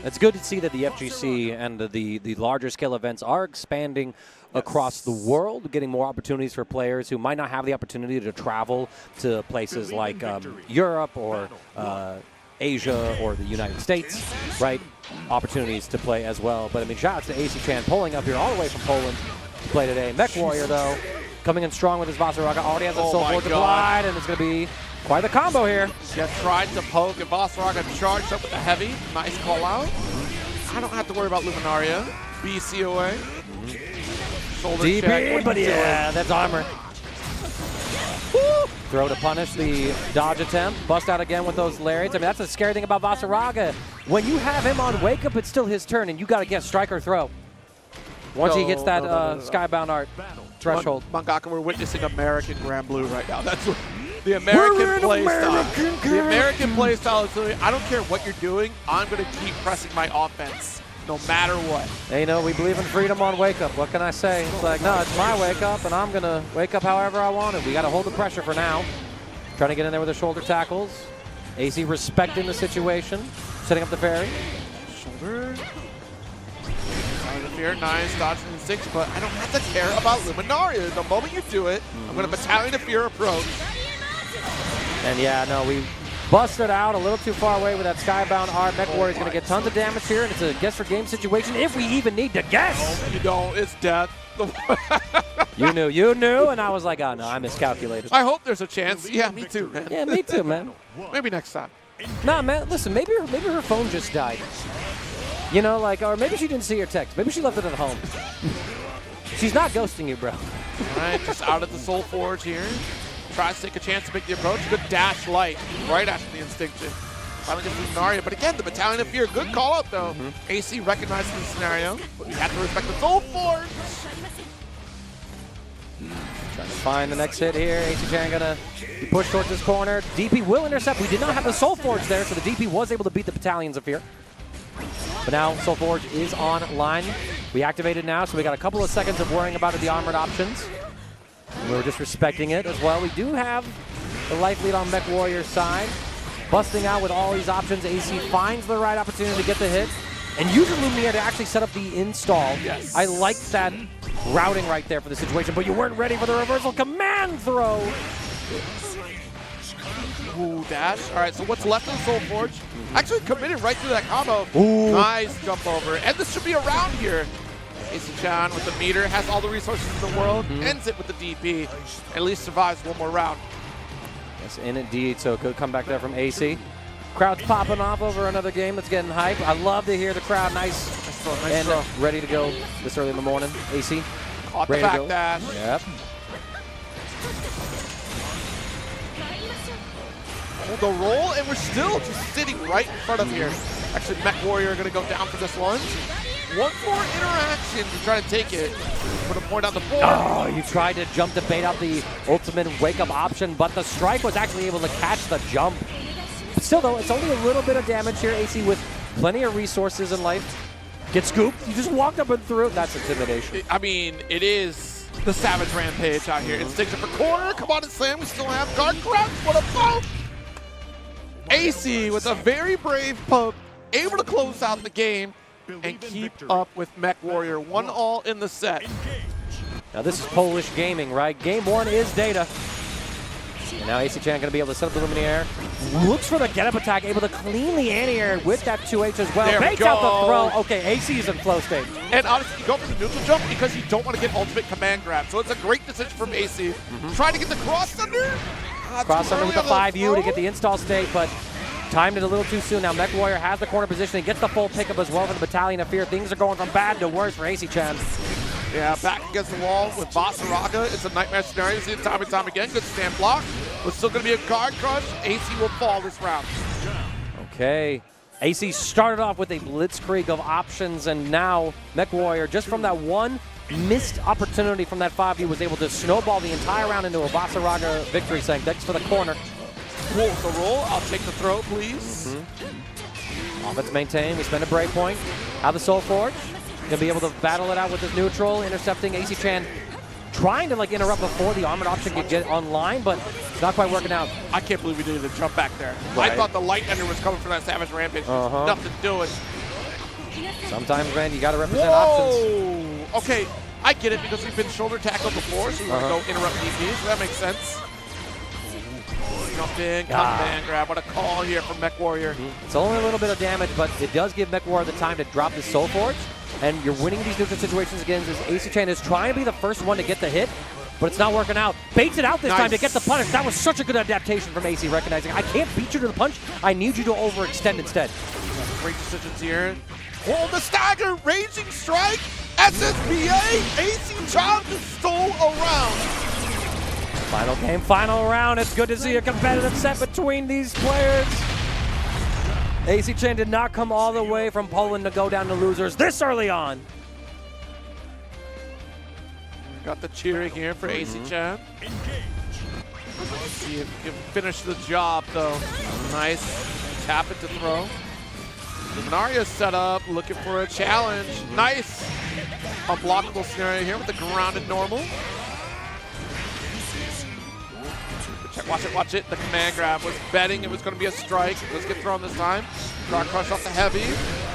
It's good to see that the FGC and the larger scale events are expanding across the world, getting more opportunities for players who might not have the opportunity to travel to places like Europe or Asia or the United States, right? Opportunities to play as well. But I mean, shout out to Aciechan pulling up here all the way from Poland to play today. MechWarrior, though, coming in strong with his Vaseraga. Already has a Oh Soul my Forge God. applied, and it's going to be quite the combo here. Yeah, tried to poke, and Vaseraga charged up with the heavy. Nice call out. I don't have to worry about Luminaria. BCOA. Shoulder check. DB, What but you yeah, that's armor. Woo! Throw to punish the dodge attempt. Bust out again with those lariats. I mean, that's the scary thing about Vaseraga. When you have him on wake up, it's still his turn, and you got to get strike or throw. Once he hits that Skybound Art threshold. Mangaka, we're witnessing American Granblue right now. That's what the American play style. The American play style is literally, I don't care what you're doing, I'm going to keep pressing my offense no matter what. Hey, you know, we believe in freedom on wake up. What can I say? It's like, no, it's my wake up, and I'm going to wake up however I want it. We got to hold the pressure for now. Trying to get in there with the shoulder tackles. AC respecting the situation, setting up the parry. Shoulder. Fear, nice, dodging in 6, but I don't have to care about Luminaria. The moment you do it, I'm going to Battalion of Fear approach. And yeah, no, we busted out a little too far away with that Skybound Art. MechWarrior is going to get tons of damage here, and it's a guess for game situation if we even need to guess. No, you don't. It's death. You knew, and I was like, oh no, I miscalculated. I hope there's a chance. Yeah, me too, man. Yeah, me too, man. Maybe next time. Nah, man, listen, maybe her phone just died. You know, like, or maybe she didn't see your text. Maybe she left it at home. She's not ghosting you, bro. All right, just out of the Soul Forge here. Tries to take a chance to make the approach. Good dash light right after the Instinction. Finally gets Luminaria, but again, the Battalion of Fear. Good call out, though. AC recognizes the scenario, but we have to respect the Soul Forge. Trying to find the next hit here. Aciechan gonna be pushed towards this corner. DP will intercept. We did not have the Soul Forge there, so the DP was able to beat the Battalions of Fear. But now Soul Forge is online. We activated now, so we got a couple of seconds of worrying about the armored options. And we're just respecting it as well. We do have the life lead on MechWarrior's side. Busting out with all these options, AC finds the right opportunity to get the hit and uses Luminaire to actually set up the install. Yes. I like that routing right there for the situation, but you weren't ready for the reversal command throw. Ooh, dash. All right, so what's left of the Soul Forge? Actually committed right through that combo. Ooh. Nice jump over. And this should be a round here. Aciechan with the meter, has all the resources in the world, ends it with the DP. At least survives one more round. Yes, indeed. So good comeback there from AC. Crowd's popping off over another game that's getting hype. I love to hear the crowd nice and ready to go this early in the morning. AC. Caught the ready to back go. dash. Yep. Hold the roll, and we're still just sitting right in front of here. Actually, MechWarrior going to go down for this one. One more interaction to try to take it. Put a point on the board. Oh, you tried to jump to bait out the ultimate wake-up option, but the strike was actually able to catch the jump. Still, though, it's only a little bit of damage here. AC with plenty of resources in life. Get scooped. You just walked up and through. That's intimidation. I mean, it is the Savage Rampage out here. Instincts for corner. Come on and slam. We still have guard crouch. What a bump. AC with a very brave poke, able to close out the game and keep up with MechWarrior. 1-all in the set. Now this is Polish gaming, right? Game one is data. And now Aciechan going to be able to set up the Luminaire. Looks for the get-up attack, able to clean the anti-air with that 2H as well. There we Baits out the go. throw. Okay, AC is in flow state. And honestly, you go for the neutral jump because you don't want to get ultimate command grab. So it's a great decision from AC. Trying to get the cross under. Cross under with the 5U to get the install state, but timed it a little too soon. Now MechWarrior has the corner position and gets the full pickup as well for the Battalion of Fear. Things are going from bad to worse for Aciechan. Yeah, back against the wall with Vaseraga. It's a nightmare scenario. You see it time and time again. Good stand block. But still going to be a guard crush. AC will fall this round. Okay. AC started off with a blitzkrieg of options, and now MechWarrior, just from that one missed opportunity from that 5U, was able to snowball the entire round into a Vaseraga victory, saying thanks for the corner. Cool with the roll. I'll take the throw, please. Offense maintained. We spend a break point. Have the Soul Forge. Gonna be able to battle it out with this neutral, intercepting Aciechan, trying to like interrupt before the armored option could get online, but it's not quite working out. I can't believe we did the jump back there. Right. I thought the light ender was coming for that Savage Rampage. Nothing doing. Sometimes, man, you gotta represent options. Okay, I get it because we've been shoulder tackled before, so we want to go interrupt DP, so that makes sense. Jump in, command grab. What a call here from MechWarrior. It's only a little bit of damage, but it does give MechWarrior the time to drop the Soul Forge, and you're winning these neutral situations again as Aciechan is trying to be the first one to get the hit, but it's not working out. Baits it out this time to Nice. get the punish. That was such a good adaptation from AC, recognizing I can't beat you to the punch. I need you to overextend instead. Great decisions here. Oh, the stagger, raging strike, SSBA, Aciechan just stole around. Final game, final round. It's good to see a competitive set between these players. Aciechan did not come all the way from Poland to go down to losers this early on. Got the cheering here for Aciechan. Let's see if he can finish the job, though. Nice. Tap it to throw. Luminaria set up, looking for a challenge. Nice. Unblockable scenario here with the grounded normal. Watch it, watch it. The command grab was betting it was going to be a strike. Let's get thrown this time. Guard crush off the heavy.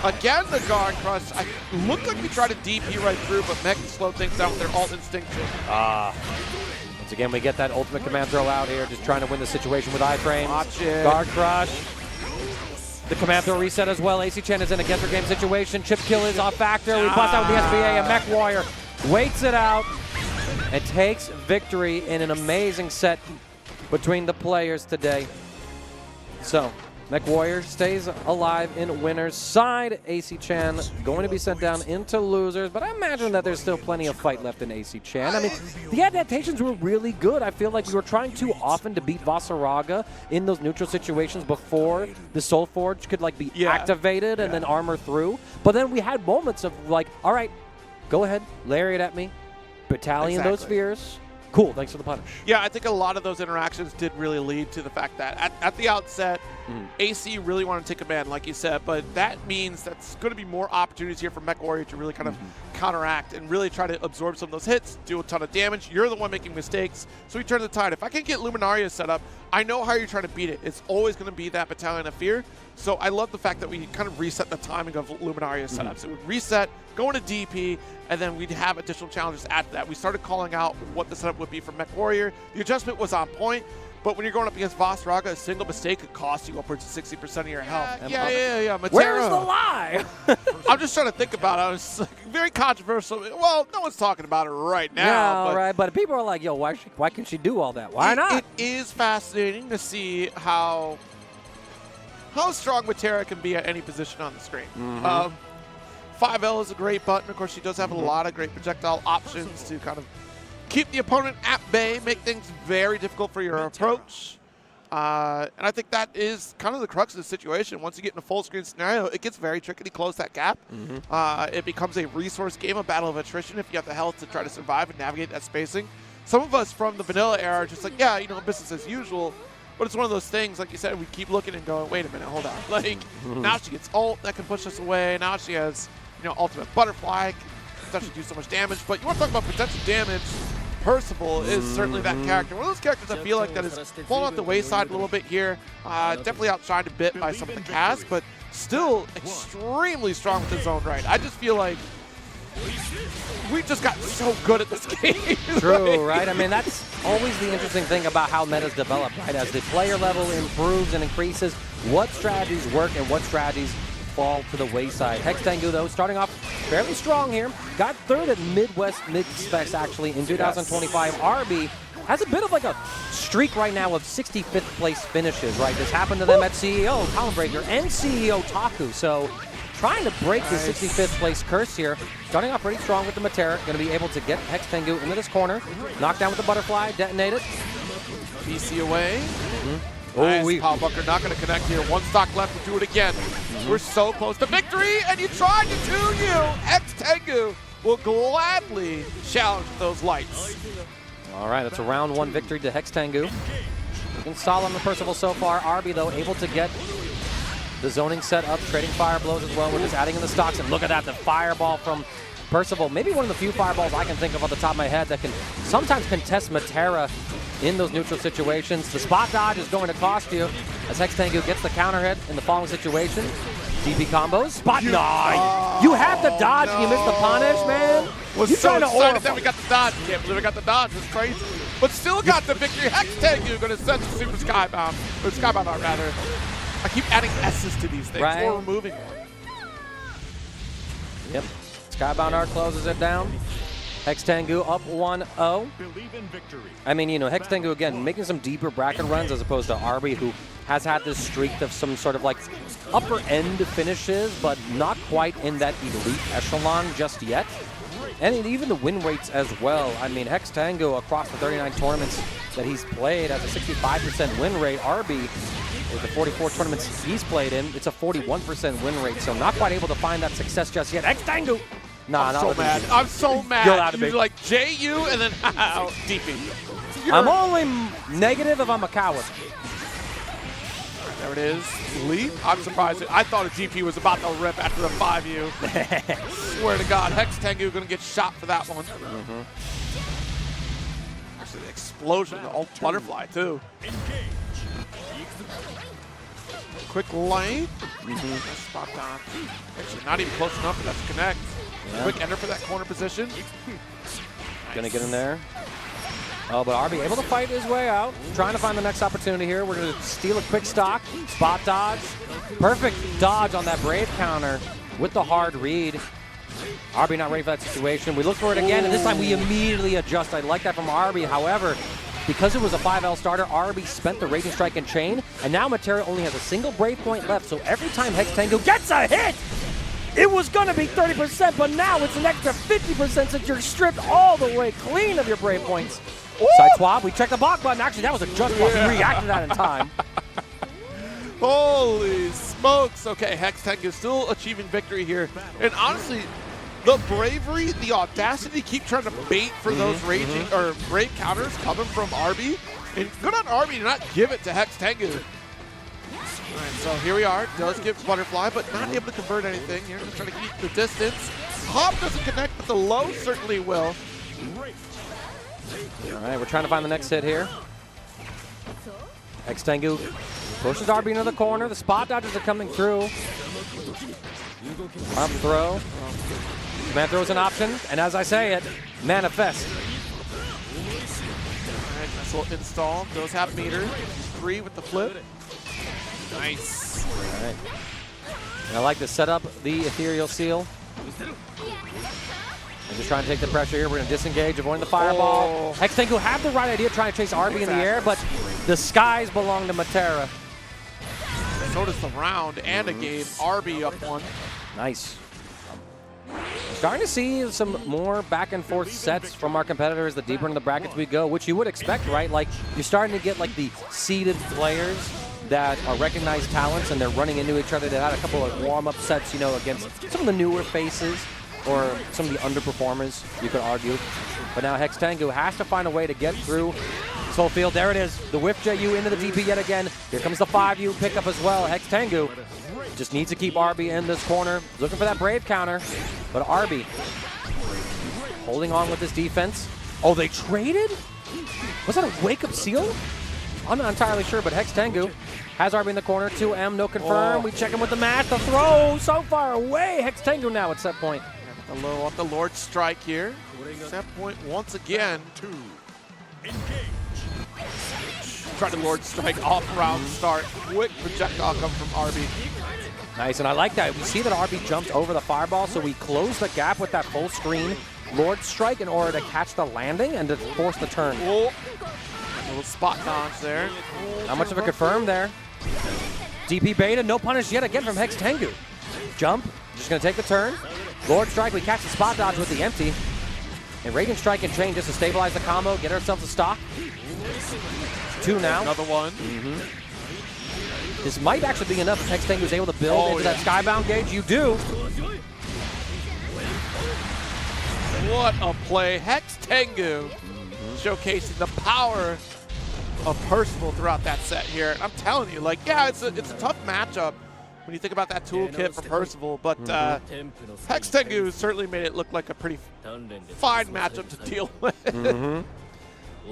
Again, the guard crush. I looked like we tried to DP right through, but Mech slowed things down with their alt instinct. Once again, we get that ultimate command throw out here, just trying to win the situation with iframes. Watch it. Guard crush. The command throw reset as well. Aciechan is in a get for game situation. Chip kill is off factor. We bust out with the SBA, and MechWarrior waits it out and takes victory in an amazing set between the players today. So, MechWarrior stays alive in winner's side. Aciechan going to be sent down into losers, but I imagine that there's still plenty of fight left in Aciechan. I mean, the adaptations were really good. I feel like we were trying too often to beat Vaseraga in those neutral situations before the Soul Forge could like be activated and then armor through. But then we had moments of like, all right, go ahead, lariat at me, battalion those spheres. Cool, thanks for the punish. Yeah, I think a lot of those interactions did really lead to the fact that at the outset, AC really wanted to take command, like you said, but that means that's going to be more opportunities here for MechWarrior to really kind of counteract and really try to absorb some of those hits, do a ton of damage. You're the one making mistakes, so we turn the tide. If I can get Luminaria set up, I know how you're trying to beat it. It's always going to be that Battalion of Fear. So I love the fact that we kind of reset the timing of Luminaria setups. It would reset, go into DP, and then we'd have additional challenges after that. We started calling out what the setup would be for MechWarrior. The adjustment was on point, but when you're going up against Vaseraga, a single mistake could cost you upwards of 60% of your health. Yeah. Metera. Where's the lie? I'm just trying to think about it. It's like very controversial. Well, no one's talking about it right now. No, right, but people are like, yo, why can she do all that? Why not? It is fascinating to see how strong Metera can be at any position on the screen. 5L is a great button. Of course, she does have a lot of great projectile options to kind of keep the opponent at bay, make things very difficult for your approach. And I think that is kind of the crux of the situation. Once you get in a full screen scenario, it gets very tricky to close that gap. It becomes a resource game, a battle of attrition if you have the health to try to survive and navigate that spacing. Some of us from the vanilla era are just like, yeah, you know, business as usual. But it's one of those things, like you said, we keep looking and going, wait a minute, hold on. Like, now she gets ult, that can push us away. Now she has, you know, ultimate butterfly, can potentially do so much damage. But you want to talk about potential damage, Percival is certainly that character. One of those characters I feel like that is falling off the wayside a little bit here. Definitely outshined a bit by some of the cast, but still extremely strong with his own right. I just feel like we just got so good at this game. True, right? I mean, that's always the interesting thing about how metas develop, right? As the player level improves and increases, what strategies work and what strategies fall to the wayside. HexTengu, though, starting off fairly strong here. Got third at Midwest Mid-Specs, actually, in 2025. aRBy has a bit of like a streak right now of 65th place finishes, right? This happened to them at CEO, Column Breaker, and CEO Taku. So trying to break the 65th place curse here. Starting off pretty strong with the Metera. Going to be able to get HexTengu into this corner. Knock down with the butterfly, detonate it. PC away. Nice. Power Bunker not going to connect here. One stock left to do it again. We're so close to victory, and you tried to 2U. HexTengu will gladly challenge those lights. All right, that's a round one victory to HexTengu. Looking solid on the Percival so far. aRBy, though, able to get the zoning set up, trading fire blows as well. We're just adding in the stocks, and look at that, the fireball from Percival. Maybe one of the few fireballs I can think of off the top of my head that can sometimes contest Metera in those neutral situations. The spot dodge is going to cost you as HexTengu gets the counter hit in the following situation. DP combos, spot dodge. You have the dodge and you missed the punish, man. Was you so excited that we got the dodge. Can't believe we got the dodge. It's crazy. But still got the victory. HexTengu going to send the Super Skybound, or Skybound out rather. I keep adding S's to these things, or removing one. Yep. Skybound Art closes it down. HexTengu up 1-0. Believe in victory. I mean, you know, HexTengu, again, making some deeper bracket runs as opposed to aRBy, who has had this streak of some sort of like upper end finishes, but not quite in that elite echelon just yet. And even the win rates as well. I mean, HexTengu across the 39 tournaments that he's played has a 65% win rate. aRBy, with the 44 tournaments he's played in, it's a 41% win rate. So not quite able to find that success just yet. HexTengu! Nah, I'm so mad. I'm so mad. You're out of You're like JU and then out DP. I'm only negative if I'm a coward. There it is. Leap. I'm surprised. I thought a GP was about to rip after the 5U. Swear to God, HexTengu going to get shot for that one. Actually, the explosion, the old butterfly too. Quick lane. Spot down. Actually, not even close enough for that to connect. Yeah. Quick enter for that corner position. Gonna get in there. Oh, but aRBy able to fight his way out. Trying to find the next opportunity here. We're gonna steal a quick stock. Spot dodge. Perfect dodge on that Brave counter with the hard read. aRBy not ready for that situation. We look for it again, and this time we immediately adjust. I like that from aRBy. However, because it was a 5L starter, aRBy spent the Raging Strike and Chain, and now Metera only has a single Brave point left, so every time HexTengu gets a hit, it was going to be 30%, but now it's an extra 50% since you're stripped all the way clean of your Brave points. Side swap, we checked the block button. Actually, that was a just block. We reacted to that in time. Holy smokes. Okay, HexTengu still achieving victory here. And honestly, the bravery, the audacity to keep trying to bait for those raging or brave counters coming from aRBy. And good on aRBy to not give it to HexTengu. All right, so here we are. Does give Butterfly, but not able to convert anything. Here, just trying to keep the distance. Hop doesn't connect, but the low certainly will. All right, we're trying to find the next hit here. HexTengu pushes aRBy into the corner. The spot dodges are coming through. Up throw. Command throw is an option, and as I say it, manifest. All right, nice little install. Does have meter. 3 with the flip. Nice. All right. And I like to set up the Ethereal Seal. And just trying to take the pressure here. We're going to disengage, avoiding the fireball. HexTengu have the right idea trying to chase aRBy in the air, but the skies belong to Metera. So does the round and a game. aRBy up 1. Nice. Starting to see some more back and forth sets from our competitors the deeper into the brackets we go, which you would expect, right? Like, you're starting to get like the seeded players that are recognized talents and they're running into each other. They had a couple of warm-up sets, you know, against some of the newer faces or some of the underperformers, you could argue. But now HexTengu has to find a way to get through this whole field. There it is, the whiff JU into the DP yet again. Here comes the 5U pickup as well. HexTengu just needs to keep aRBy in this corner. Looking for that Brave counter, but aRBy holding on with this defense. Oh, they traded? Was that a wake-up seal? I'm not entirely sure, but HexTengu has aRBy in the corner. 2M, no confirm. We check him with the match. The throw so far away. HexTengu now at set point. The low off the Lord Strike here. Set point once again. 2. Try to Lord Strike off round start. Quick projectile come from aRBy. Nice, and I like that. We see that aRBy jumped over the fireball, so we close the gap with that full screen Lord Strike in order to catch the landing and to force the turn. Oh. A little spot dodge there. Not much of a confirm there. DP beta, no punish yet again from HexTengu. Jump, just gonna take the turn. Lord Strike, we catch the spot dodge with the empty. And Raging Strike and Chain just to stabilize the combo, get ourselves a stock. 2 now. Another one. This might actually be enough if HexTengu is able to build into that Skybound gauge. You do. What a play. HexTengu showcasing the power of Percival throughout that set here. I'm telling you, like, yeah, it's a tough matchup when you think about that toolkit for Percival, but HexTengu certainly made it look like a pretty fine matchup to deal with.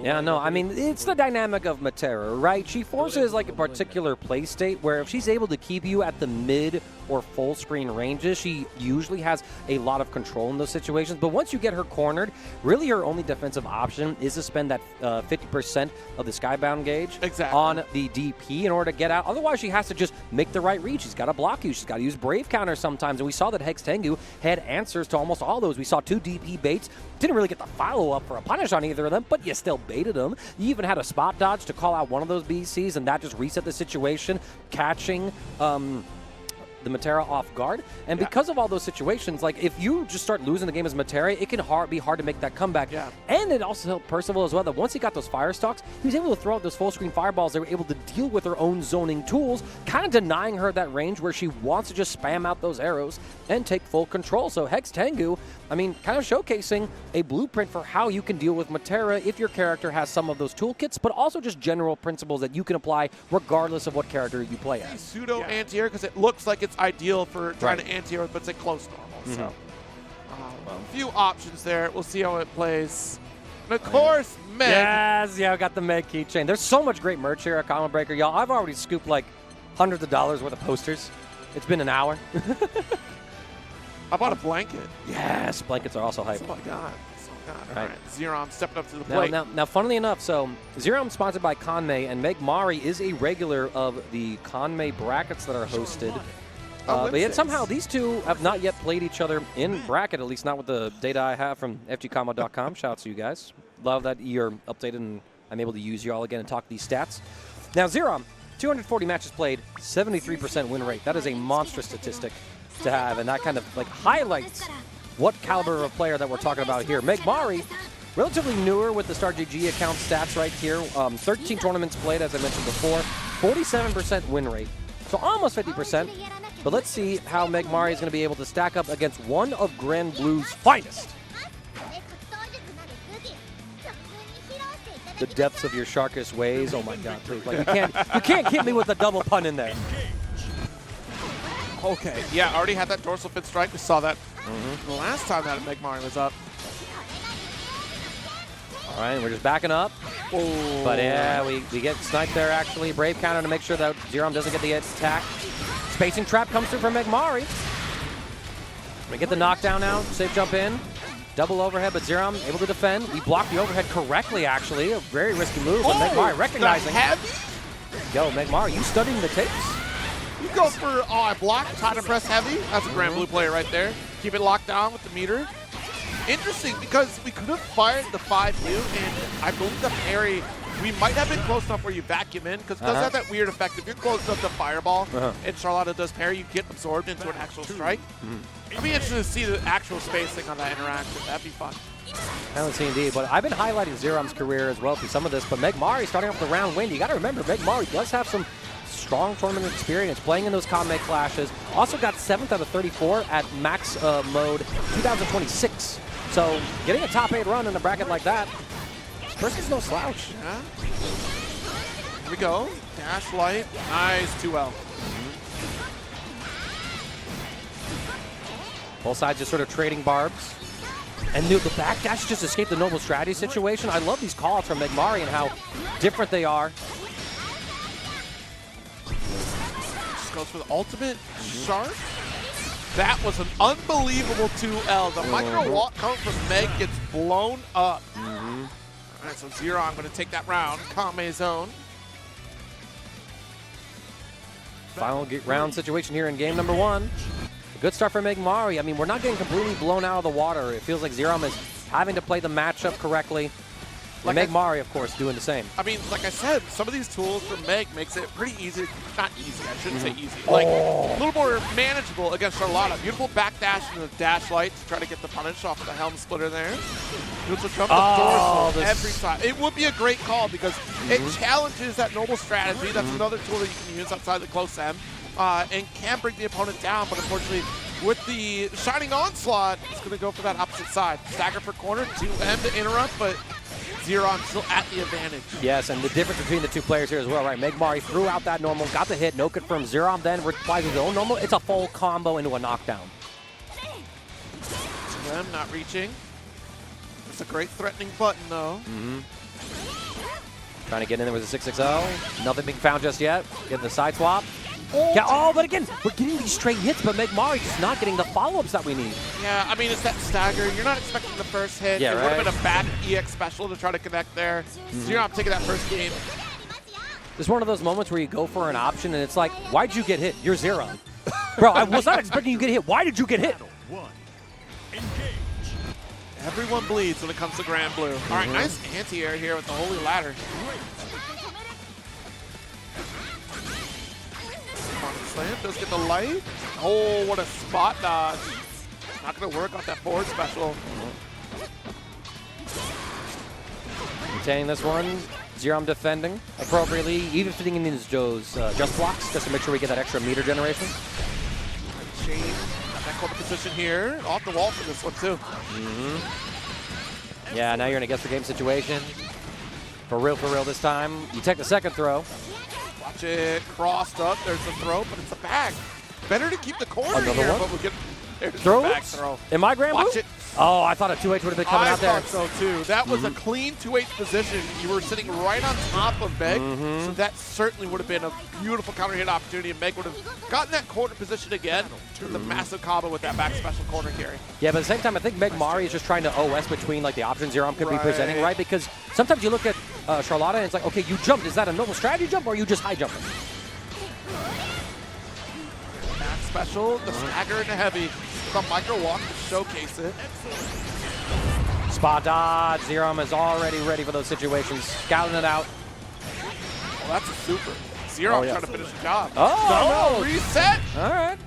Yeah, no, I mean, it's the dynamic of Metera, right? She forces like a particular play state where if she's able to keep you at the mid or full screen ranges, she usually has a lot of control in those situations. But once you get her cornered, really her only defensive option is to spend that 50% of the Skybound gauge on the DP in order to get out. Otherwise, she has to just make the right read. She's got to block you. She's got to use Brave Counter sometimes. And we saw that HexTengu had answers to almost all those. We saw 2 DP baits. Didn't really get the follow-up for a punish on either of them, but you still baited them. You even had a spot dodge to call out one of those BCs, and that just reset the situation, catching the Metera off guard. And because of all those situations, like if you just start losing the game as Metera, it can be hard to make that comeback. And it also helped Percival as well, that once he got those fire stalks, he was able to throw out those full screen fireballs. They were able to deal with her own zoning tools, kind of denying her that range where she wants to just spam out those arrows and take full control. So HexTengu, I mean, kind of showcasing a blueprint for how you can deal with Metera if your character has some of those toolkits, but also just general principles that you can apply regardless of what character you play as. Pseudo anti-air because it looks like it's ideal for trying to anti-air, but it's a close normal. So a few options there. We'll see how it plays. And of course, Meg. Yes, I got the Meg keychain. There's so much great merch here at Combo Breaker, y'all. I've already scooped like hundreds of dollars worth of posters. It's been an hour. I bought a blanket. Yes, blankets are also hype. Oh my god. All right, Xerom stepping up to the plate. Now, funnily enough, so Xerom sponsored by Conmay, and MechWarrior is a regular of the Conmay brackets that are hosted. But yet somehow these two have not yet played each other in bracket, at least not with the data I have from FGCombo.com. Shout out to you guys. Love that you're updated and I'm able to use you all again and talk these stats. Now, Xerom, 240 matches played, 73% win rate. That is a monstrous statistic to have, and that kind of like highlights what caliber of player that we're talking about here. MechWarrior, relatively newer with the StarGG account stats right here. 13 tournaments played, as I mentioned before. 47% win rate, so almost 50%. But let's see how MechWarrior is going to be able to stack up against one of Granblue's finest. The depths of your sharkest ways. Oh my God, please! Like you can't hit me with a double pun in there. Okay, yeah, already had that dorsal fin strike. We saw that the last time that MechWarrior was up. All right, we're just backing up. Oh. But yeah, we get sniped there actually. Brave counter to make sure that Xerom doesn't get the attack. Spacing trap comes through from MechWarrior. We get the knockdown now. Safe jump in. Double overhead, but Xerom able to defend. We blocked the overhead correctly, actually. A very risky move, but MechWarrior recognizing. Yo, MechWarrior, you studying the tapes? You go for, I blocked, try to press heavy. That's a Granblue player right there. Keep it locked down with the meter. Interesting, because we could have fired the 5U, and I believe the parry, we might have been close enough where you vacuum in, because it does have that weird effect. If you're close enough to fireball, and Charlotta does parry, you get absorbed into an actual strike. I'd be interested to see the actual spacing on that interaction. That'd be fun. Let's see indeed, but I've been highlighting Xerom's career as well through some of this, but MechWarrior starting off the round win. You got to remember, MechWarrior does have some strong tournament experience playing in those Conmay clashes. Also got 7th out of 34 at max mode 2026. So getting a top 8 run in a bracket like that, this person's no slouch. Yeah. Here we go. Dash light. Nice 2L. Both sides just sort of trading barbs. And the backdash just escaped the noble strategy situation. I love these calls from MechWarrior and how different they are. Just goes for the ultimate sharp. That was an unbelievable 2L. The micro walk coming from Meg gets blown up. All right, so Xerom going to take that round. Kame zone. Final round situation here in game number 1. A good start for MechWarrior. I mean, we're not getting completely blown out of the water. It feels like Xerom is having to play the matchup correctly. And MechWarrior, of course, doing the same. I mean, like I said, some of these tools from Meg makes it pretty easy. Not easy, I shouldn't say easy. Like, a little more manageable against Charlotta. Beautiful backdash and the dash light to try to get the punish off of the helm splitter there. Beautiful jump dorsal every time. It would be a great call because it challenges that noble strategy. That's another tool that you can use outside the close M and can bring the opponent down. But unfortunately, with the Shining Onslaught, it's going to go for that opposite side. Stagger for corner, 2M to interrupt, but Xerom still at the advantage. Yes, and the difference between the two players here as well, right? MechWarrior threw out that normal, got the hit, no confirm. Xerom then replies with his own normal. It's a full combo into a knockdown. 2M not reaching. It's a great threatening button, though. Trying to get in there with a 660. Nothing being found just yet. Getting the side swap. Yeah, oh, but again, we're getting these straight hits, but MechWarrior just not getting the follow-ups that we need. Yeah, I mean, it's that stagger. You're not expecting the first hit. Yeah, it would have right. been a bad EX special to try to connect there. So you're not taking that first game. It's one of those moments where you go for an option, and it's like, why'd you get hit? You're Xerom. Bro, I was not expecting you to get hit. Why did you get hit? One. Engage. Everyone bleeds when it comes to Granblue. All right, nice anti-air here with the Holy Ladder. Slam does get the light. Oh, what a spot dodge. Not going to work off that forward special. Retaining this one. Xerom defending appropriately, even fitting in his Joe's just blocks, just to make sure we get that extra meter generation. Shane got that corner position here. Off the wall for this one, too. Yeah, now you're in a guess-the-game situation. For real this time. You take the second throw. Watch it crossed up. There's the throw, but it's a bag. Better to keep the corner Another here, one? but we'll get there's Throws? the back throw. Am I Granblue? Watch it. Oh, I thought a 2H would have been coming out there. I thought so too. That was a clean 2H position. You were sitting right on top of Meg, so that certainly would have been a beautiful counter hit opportunity, and Meg would have gotten that corner position again with a massive combo with that back special corner carry. Yeah, but at the same time, I think MechWarrior is just trying to OS between like the options Xerom could be presenting, right? Because sometimes you look at Charlotta and it's like, okay, you jumped. Is that a normal strategy jump or are you just high jumping? Back special, the stagger and the heavy, the micro walk to showcase it. Spot dodge. Xerom is already ready for those situations. Scouting it out. Well, that's a super. Xerom trying to finish the job. Oh! No, reset! All right.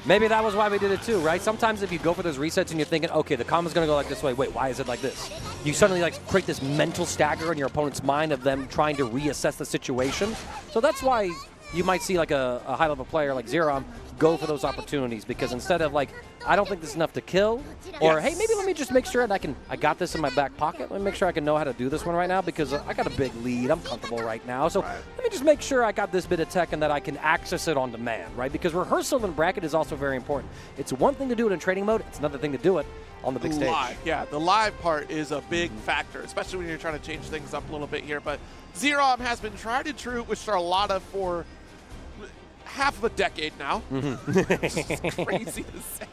Maybe that was why we did it too, right? Sometimes if you go for those resets and you're thinking, okay, the combo's gonna go like this way, wait, why is it like this? You suddenly like create this mental stagger in your opponent's mind of them trying to reassess the situation. So that's why you might see like a high-level player like Xerom go for those opportunities, because instead of like, I don't think this is enough to kill, or hey, maybe let me just make sure that I got this in my back pocket. Let me make sure I can know how to do this one right now because I got a big lead. I'm comfortable right now. So let me just make sure I got this bit of tech and that I can access it on demand, right? Because rehearsal in bracket is also very important. It's one thing to do it in training mode. It's another thing to do it on the big stage. Live, yeah, the live part is a big factor, especially when you're trying to change things up a little bit here. But Xerom has been tried and true with Charlotta for half of a decade now. Which is crazy to say.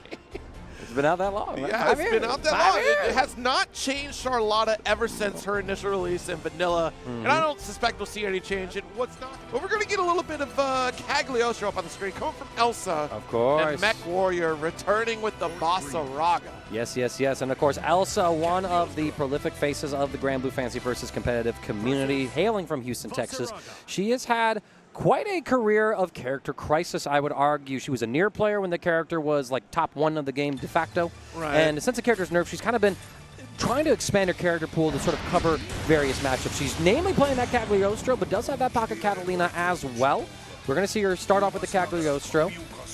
It's been out that long. Right? Yeah, it's been out that long. It has not changed Charlotta ever since her initial release in Vanilla, and I don't suspect we'll see any change in what's not. But we're going to get a little bit of Cagliostro up on the screen, coming from Elsa. Of course. And MechWarrior returning with the Vaseraga. Yes, yes, yes. And of course, Elsa, one of the prolific faces of the Granblue Fantasy versus competitive community, hailing from Houston, Texas. She has had quite a career of character crisis, I would argue. She was a near player when the character was like top 1 of the game de facto. Right. And since the character's nerfed, she's kind of been trying to expand her character pool to sort of cover various matchups. She's namely playing that Cagliostro, but does have that Pocket Catalina as well. We're going to see her start off with the Cagliostro,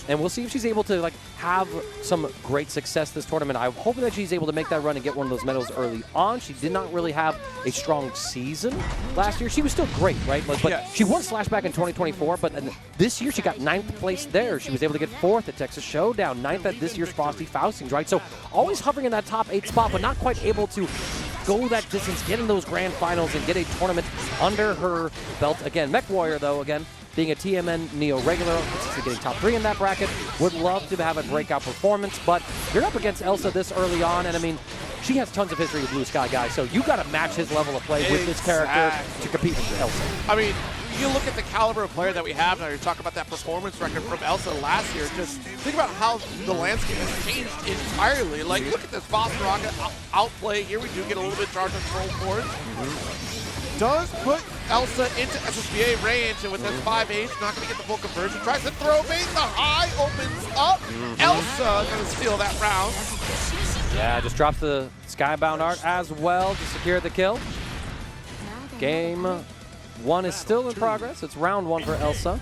and we'll see if she's able to like have some great success this tournament. I'm hoping that she's able to make that run and get one of those medals early on. She did not really have a strong season last year. She was still great, right? But yes. She won Slashback in 2024, but this year she got 9th place there. She was able to get 4th at Texas Showdown, 9th at this year's Frosty Faustings, right? So always hovering in that top 8 spot, but not quite able to go that distance, get in those grand finals, and get a tournament under her belt. Again, MechWarrior, though, again, being a TMN Neo regular, getting top 3 in that bracket, would love to have a breakout performance, but you're up against Elsa this early on, and I mean, she has tons of history with Blue Sky guys, so you got to match his level of play with this character to compete with Elsa. I mean, you look at the caliber of player that we have now. You're talking about that performance record from Elsa last year. Just think about how the landscape has changed entirely. Like, look at this Vaseraga outplay. Here we do get a little bit charge control for it. Does put Elsa into SSBA range, and with this 5H, not going to get the full conversion. Tries to throw bait, the high opens up. Elsa going to steal that round. Yeah, just drops the Skybound art as well to secure the kill. Game 1 is still in progress. It's round 1 for Elsa.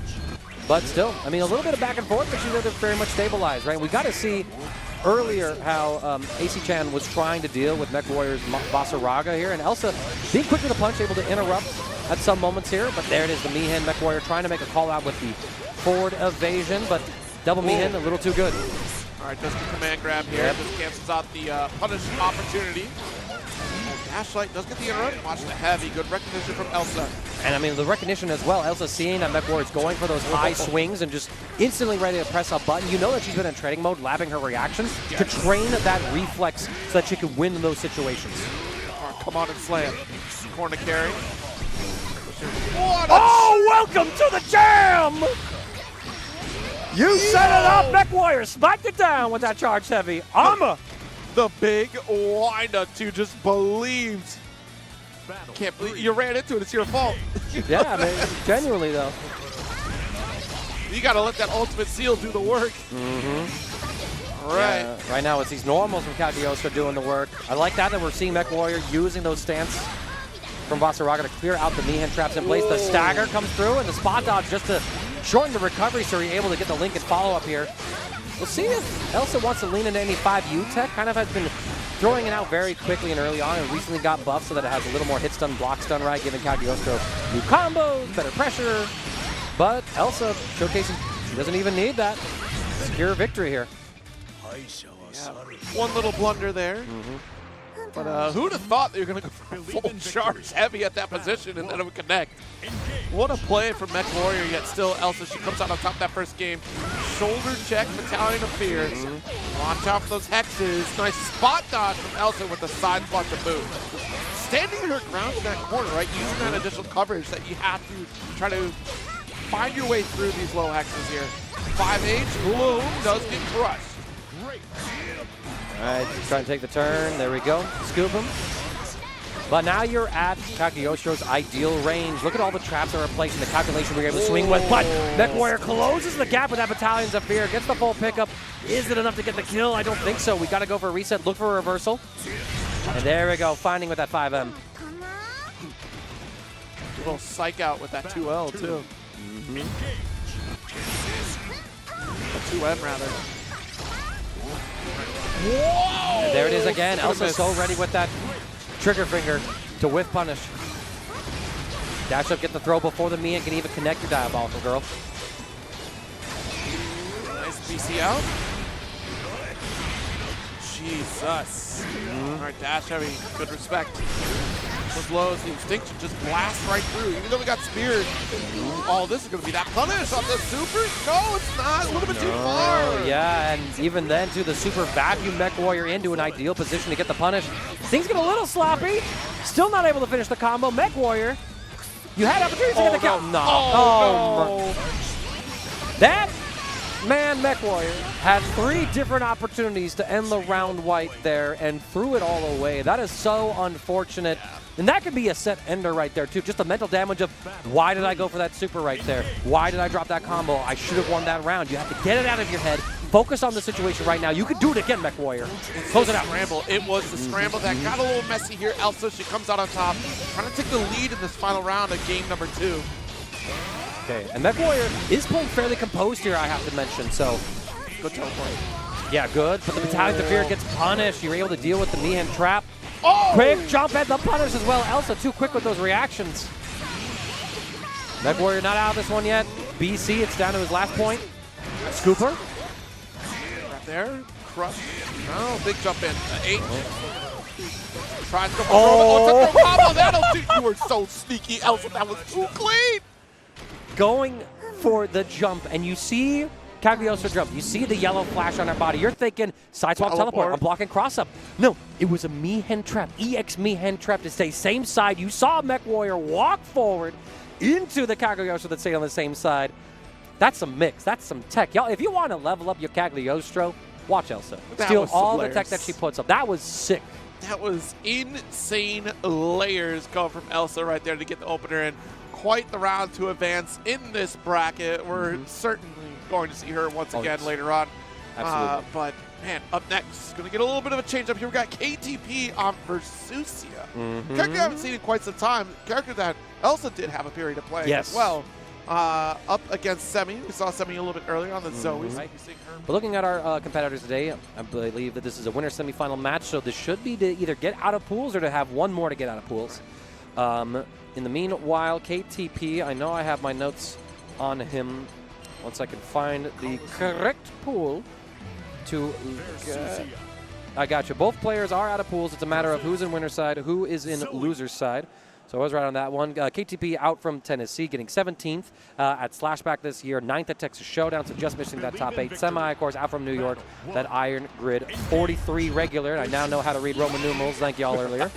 But still, I mean, a little bit of back and forth, but she's very much stabilized, right? We got to see earlier how Aciechan was trying to deal with MechWarrior's Vaseraga here, and Elsa being quick to the punch, able to interrupt at some moments here, but there it is, the Mihin MechWarrior trying to make a call out with the forward evasion, but double Mihin a little too good. All right, does the command grab here. Yep. Just cancels out the punish opportunity. Oh, Dashlight does get the interrupt. Watch the heavy. Good recognition from Elsa. And I mean, the recognition as well, Elsa seeing that MechWarrior is going for those high swings and just instantly ready to press a button. You know that she's been in training mode, labbing her reactions to train that reflex so that she can win in those situations. Come on and slam. Corner carry. Oh, welcome to the jam! You set it up, MechWarrior spiked it down with that charged heavy. Armor! The big windup too, just believed. Can't believe you ran into it, it's your fault. Yeah, I mean, genuinely though. You gotta let that ultimate seal do the work. All right. Yeah, right now it's these normals from Cagliostro doing the work. I like that we're seeing MechWarrior using those stance from Vaseraga to clear out the knee hand traps in place. The stagger comes through and the spot dodge just to shorten the recovery so you're able to get the link and follow up here. We'll see if Elsa wants to lean into any 5U tech. Kind of has been throwing it out very quickly and early on and recently got buffed so that it has a little more hit stun, block stun, right, giving Cagliostro new combos, better pressure. But Elsa showcasing she doesn't even need that. Secure victory here. Yeah. One little blunder there. But who'd have thought they were going to go for a full charge heavy at that position and then it would connect. What a play from MechWarrior, yet still Elsa, she comes out on top of that first game. Shoulder check, Battalion of Fear. Watch out for those hexes. Nice spot dodge from Elsa with the side spot to boot. Standing her ground in that corner, right? Using that additional coverage that you have to try to find your way through these low hexes here. 5H, Bloom does get crushed. All right, trying to take the turn. There we go. Scoop him. But now you're at Cagliostro's ideal range. Look at all the traps that are placed in the calculation we're able to swing with. But MechWarrior closes the gap with that Battalions of Fear. Gets the full pickup. Is it enough to get the kill? I don't think so. We got to go for a reset. Look for a reversal. And there we go. Finding with that 5M. A little psych out with that 2L too. 2M rather. Whoa! And there it is again. Elsa's so ready with that trigger finger to whiff punish. Dash up, get the throw before the Miyo can even connect your diabolical girl. Nice BC out. Jesus. All right, dash heavy. Good respect. Those lows, the Instinction just blast right through. Even though we got speared. Oh, this is going to be that punish on the super. No, it's not. A little bit too far. Yeah, and even then, too, the super vacuum MechWarrior into an ideal position to get the punish. Things get a little sloppy. Still not able to finish the combo. MechWarrior, you had opportunities to get the kill. No. Oh, no. That man, MechWarrior, had 3 different opportunities to end the round white there and threw it all away. That is so unfortunate. And that could be a set ender right there, too. Just the mental damage of, why did I go for that super right there? Why did I drop that combo? I should have won that round. You have to get it out of your head. Focus on the situation right now. You could do it again, MechWarrior. Close it out. Scramble. It was the scramble that got a little messy here. Elsa, she comes out on top, trying to take the lead in this final round of game number 2. Okay, and MechWarrior is playing fairly composed here, I have to mention, so. Good teleport. Yeah, good, but the Battalion of Fear gets punished. You're able to deal with the knee hand trap. Oh! Quick jump at the punish as well. Elsa too quick with those reactions. MechWarrior not out of this one yet. BC, it's down to his last point. Scooper. Right there. Crush. No, big jump in. 8. Tries to go for Oh! a combo. That'll do. You were so sneaky, Elsa. That was too clean. Going for the jump, and you see Cagliostro jump. You see the yellow flash on her body. You're thinking, side swap teleport, I'm blocking cross up. No, it was a Mihen trap, EX Mihen trap to stay same side. You saw MechWarrior walk forward into the Cagliostro that stayed on the same side. That's some mix, that's some tech. Y'all, if you want to level up your Cagliostro, watch Elsa. Steal all the tech that she puts up. That was sick. That was insane layers coming from Elsa right there to get the opener in. Quite the round to advance in this bracket. We're certainly going to see her once again later on. Absolutely. But man, up next, going to get a little bit of a change up here. We got KTP on Versusia. Character I haven't seen in quite some time. Character that Elsa did have a period of play as well. Up against Semi. We saw Semi a little bit earlier on the Zooey. So but looking at our competitors today, I believe that this is a winner semifinal match, so this should be to either get out of pools or to have one more to get out of pools. In the meanwhile, KTP, I know I have my notes on him. Once I can find the correct pool to get. I got you. Both players are out of pools. It's a matter of who's in winner's side, who is in loser's side. So I was right on that one. KTP out from Tennessee, getting 17th at Slashback this year, 9th at Texas Showdown, so just missing that top 8. Semi, of course, out from New York, that Iron Grid 43 regular. And I now know how to read Roman numerals. Thank y'all earlier.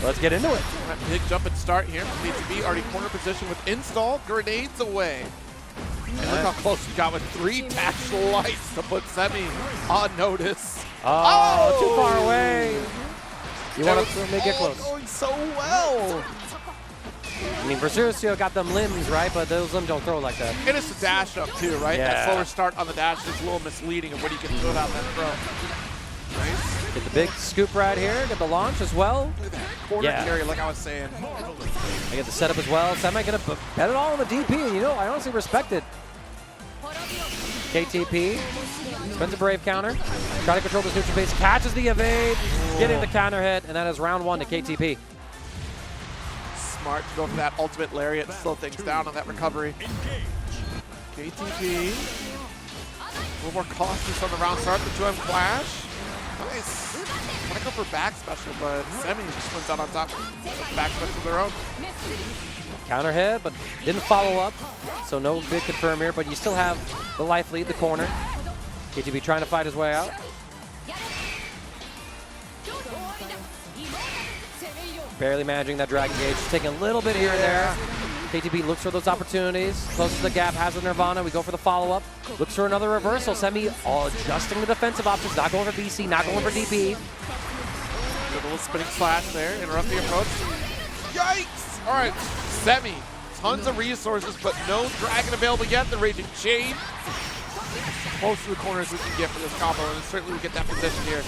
Let's get into it. Big jump and start here from KTP, already corner position with install, grenades away. And look how close we got with 3 dash lights to put Semi on notice. Oh, too far away. You want to make it close. Going so well. I mean, Versucio got them limbs, right? But those limbs don't throw like that. And it's the dash up too, right? Yeah. That slower start on the dash is a little misleading of what he can throw out that throw. Nice. Get the big scoop right here. Get the launch as well. Look at that corner carry, like I was saying. I get the setup as well. Semi gonna bet it all on the DP, and you know, I honestly respect it. KTP spends a Brave counter. Try to control this neutral base. Catches the evade. Getting the counter hit, and that is round 1 to KTP. Smart to go for that ultimate lariat to slow things down on that recovery. KTP. A little more cautious on the round start. The 2M flash. Nice. Trying to go for back special, but Semi just wins out on top. Back special of their own. Counter hit, but didn't follow up. So no big confirm here, but you still have the life lead, the corner. KTP trying to fight his way out. Barely managing that Dragon Gauge. Just taking a little bit here and there. KTP looks for those opportunities. Close to the gap, has the Nirvana. We go for the follow-up. Looks for another reversal. Semi all adjusting the defensive options. Not going for BC, not going for DP. A little spinning slash there. Interrupt the approach. Yikes! All right, Semi. Tons of resources, but no Dragon available yet. The Raging Chain. Close to the corners we can get for this combo, and certainly we get that position here.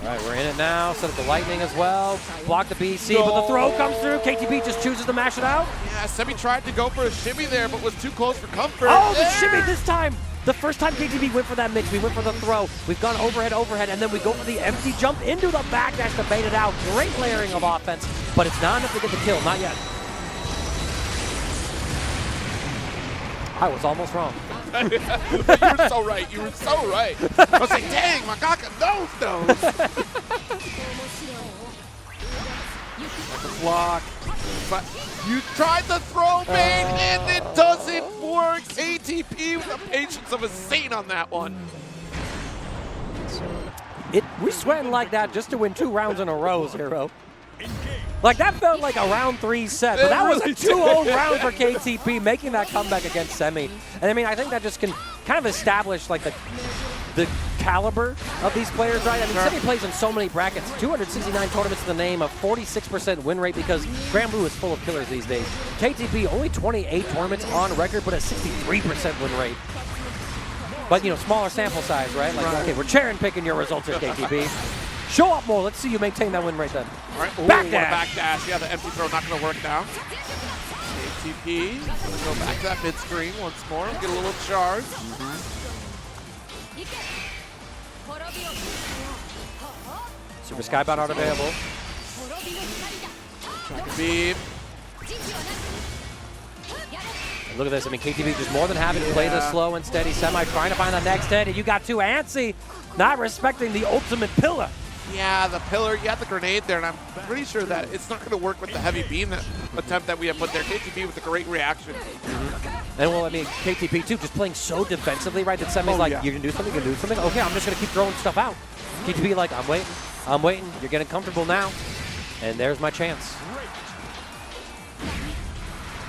All right, we're in it now. Set up the lightning as well. Block the BC, but the throw comes through. KTP just chooses to mash it out. Yeah, Semi tried to go for a shimmy there, but was too close for comfort. Oh, the shimmy this time. The first time KTP went for that mix, we went for the throw. We've gone overhead, and then we go for the empty jump into the backdash to bait it out. Great layering of offense, but it's not enough to get the kill. Not yet. I was almost wrong. You were so right. You were so right. I was like, dang, Makaka knows those. Block. But you tried the throw bait, and it doesn't work. KTP with the patience of a saint on that one. We sweating like that just to win 2 rounds in a row, Zero. Like, that felt like a round 3 set, but that was a 2-0 round for KTP, making that comeback against Semi. And I mean, I think that just can kind of establish like the caliber of these players, right? I mean, Semi plays in so many brackets, 269 tournaments to the name, a 46% win rate because Granblue is full of killers these days. KTP, only 28 tournaments on record, but a 63% win rate. But, you know, smaller sample size, right? Like, okay, we're cherry picking your results here, KTP. Show up more. Let's see you maintain that win rate then. All right. Ooh, back dash. Yeah, the empty throw not going to work now. KTP going to go back to that mid screen once more. Get a little charge. Super Skybound art available. Dragon Beam. And look at this. I mean, KTP just more than happy to play this slow and steady. Semi trying to find the next hit, and you got too antsy, not respecting the ultimate pillar. Yeah, the pillar, you got the grenade there, and I'm pretty sure that it's not going to work with the heavy beam attempt that we have put there. KTP with a great reaction. And well, I mean, KTP too, just playing so defensively, right? That Semi's like, you can do something, you can do something. Okay, I'm just going to keep throwing stuff out. KTP like, I'm waiting. You're getting comfortable now. And there's my chance.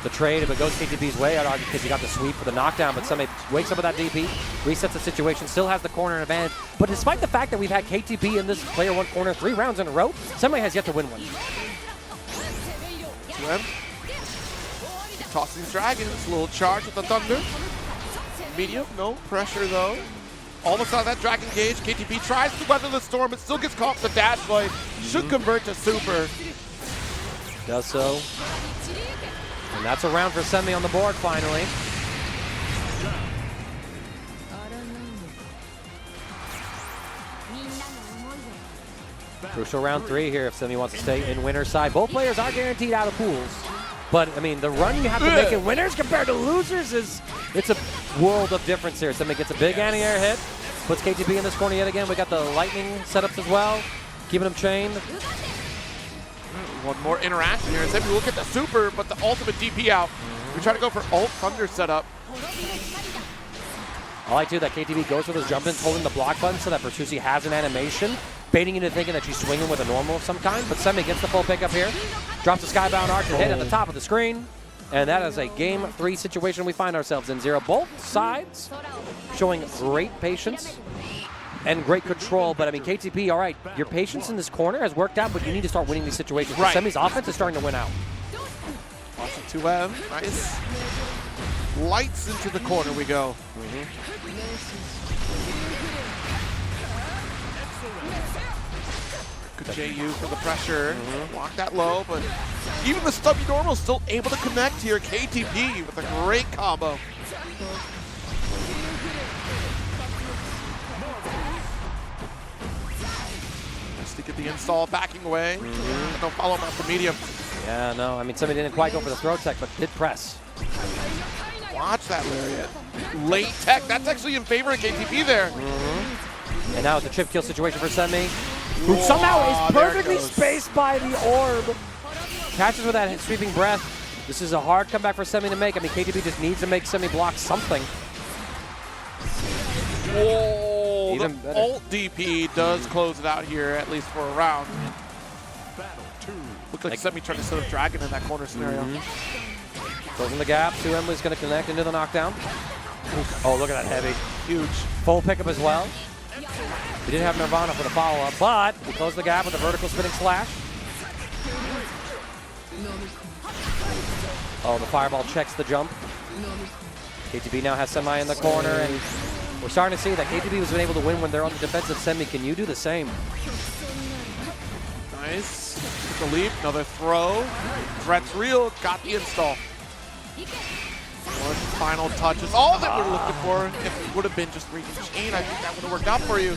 The trade, if it goes KTP's way, I'd argue because he got the sweep for the knockdown, but Semi wakes up with that DP, resets the situation, still has the corner advantage. But despite the fact that we've had KTP in this player 1 corner 3 rounds in a row, Semi has yet to win one. Tossing dragons, a little charge with the thunder. Medium, no pressure though. Almost out of that Dragon Gauge. KTP tries to weather the storm, it still gets caught with the dash blade. Should convert to super. Does so. And that's a round for Semi on the board finally. Crucial round 3 here if Semi wants to stay in winner's side. Both players are guaranteed out of pools. But, I mean, the run you have to make in winners compared to losers it's a world of difference here. Semi gets a big anti-air hit, puts KTP in this corner yet again. We got the lightning setups as well, keeping him chained. One more interaction here. Instead, we look at the super, but the ultimate DP out. We try to go for ult thunder setup. I like too that KTB goes for those jump ins, holding the block button so that Bersusi has an animation, baiting into thinking that she's swinging with a normal of some kind. But Semi gets the full pickup here, drops the Skybound Arch and hit at the top of the screen. And that is a game 3 situation we find ourselves in. Zero. Both sides showing great patience and great control. But I mean, KTP, all right, your patience in this corner has worked out, but you need to start winning these situations. Right. Semi's offense is starting to win out. Awesome 2M. Nice. Lights into the corner we go. Good JU for the pressure. Block that low, but even the stubby normal still able to connect here. KTP with a great combo. Just to get the install backing away. No follow up after medium. Yeah, no, I mean, Semi didn't quite go for the throw tech, but did press. Watch that lariat. Late tech. That's actually in favor of KTP there. And now it's a chip kill situation for Semi, who somehow is perfectly spaced by the orb. Catches with that sweeping breath. This is a hard comeback for Semi to make. I mean, KTP just needs to make Semi block something. Whoa, Even the better. ult DP does close it out here, at least for a round. Looked like Semi trying to set up Dragon in that corner scenario. Closing the gap. 2M is going to connect into the knockdown. Oh, look at that heavy. Huge. Full pickup as well. We didn't have Nirvana for the follow-up, but we closed the gap with a vertical spinning slash. Oh, the fireball checks the jump. KTB now has Semi in the corner, and we're starting to see that KTB has been able to win when they're on the defensive. Semi, can you do the same? Nice. Took the leap. Another throw. Threat's real. Got the install. One final touch is all that we're looking for. If it would have been just reaching chain, I think that would have worked out for you.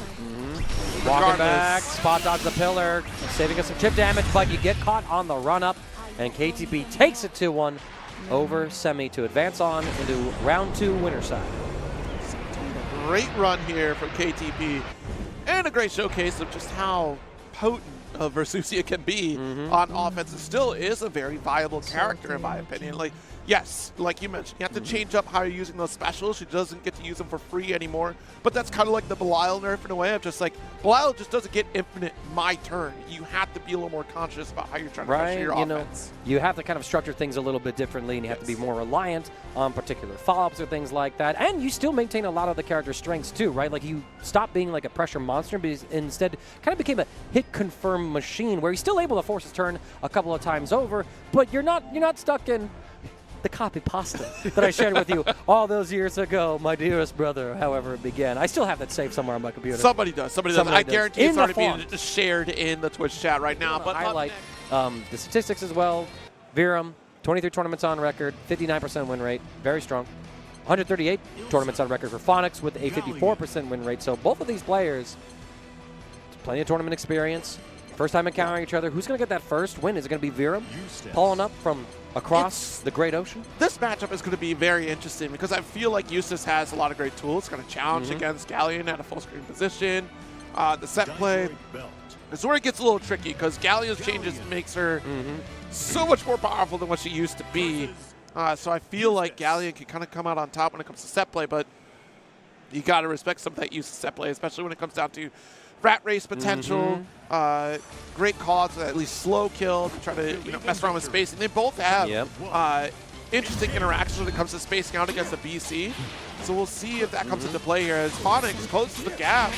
Walking back, spot dodge the pillar, saving us some chip damage, but you get caught on the run-up, and KTB takes it 2-1 over Semi to advance on into round 2 winner side. Great run here from KTP, and a great showcase of just how potent Versusia can be on offense. It still is a very viable character, in my opinion. Like, yes, like you mentioned, you have to change up how you're using those specials. She doesn't get to use them for free anymore. But that's kind of like the Belial nerf in a way of just like, Belial just doesn't get infinite my turn. You have to be a little more conscious about how you're trying to pressure your offense. You have to kind of structure things a little bit differently, and you have to be more reliant on particular follow-ups or things like that. And you still maintain a lot of the character's strengths too, right? Like, you stop being like a pressure monster, but instead kind of became a hit confirm machine where he's still able to force his turn a couple of times over, but you're not stuck in the copy pasta that I shared with you all those years ago, my dearest brother, however it began. I still have that saved somewhere on my computer. Somebody does. I guarantee it's already being shared in the Twitch chat right now. But highlight the statistics as well. Virum, 23 tournaments on record, 59% win rate, very strong. 138 tournaments on record for Phonics with a 54% win rate. So both of these players, plenty of tournament experience. First time encountering each other. Who's going to get that first win? Is it going to be Virum pulling up from across the great ocean? This matchup is going to be very interesting because I feel like Eustace has a lot of great tools. Going to challenge against Galleon at a full screen position. The set play is where it gets a little tricky because Galleon's changes makes her so much more powerful than what she used to be. So I feel like Galleon can kind of come out on top when it comes to set play, but you got to respect some of that Eustace set play, especially when it comes down to rat race potential, great calls to at least slow kill to try to mess around with spacing. They both have interesting interactions when it comes to spacing out against the BC. So we'll see if that comes into play here as Phonics closes the gap.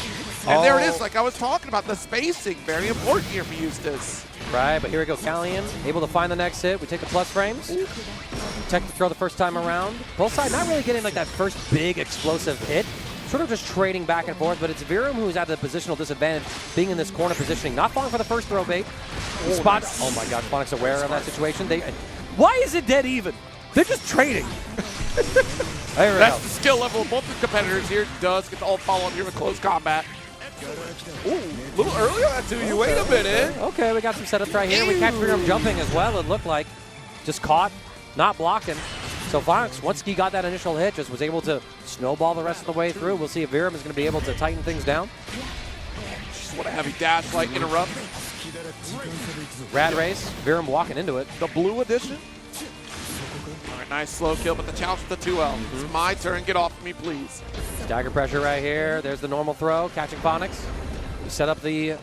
And there it is, like I was talking about, the spacing, very important here for Eustace. Right, but here we go, Galleon able to find the next hit. We take the plus frames. Tech to throw the first time around. Both sides not really getting like that first big explosive hit. Sort of just trading back and forth, but it's Virum who's at the positional disadvantage, being in this corner positioning, not falling for the first throw bait. Spot. Oh my God, Phonics aware of that situation. Why is it dead even? They're just trading. That's the skill level of both the competitors here. Does get the ult follow up here with close combat. Ooh, a little early on that too. You wait a minute. Okay, we got some setups right here. We catch Virum jumping as well, it looked like. Just caught, not blocking. So Phonics, once he got that initial hit, just was able to snowball the rest of the way through. We'll see if Virum is going to be able to tighten things down. Just what a heavy dash, like interrupt. Rad Race, Virum walking into it. The blue edition. All right, nice slow kill, but the challenge with the 2L. It's my turn. Get off of me, please. Dagger pressure right here. There's the normal throw, catching Phonix. We set up the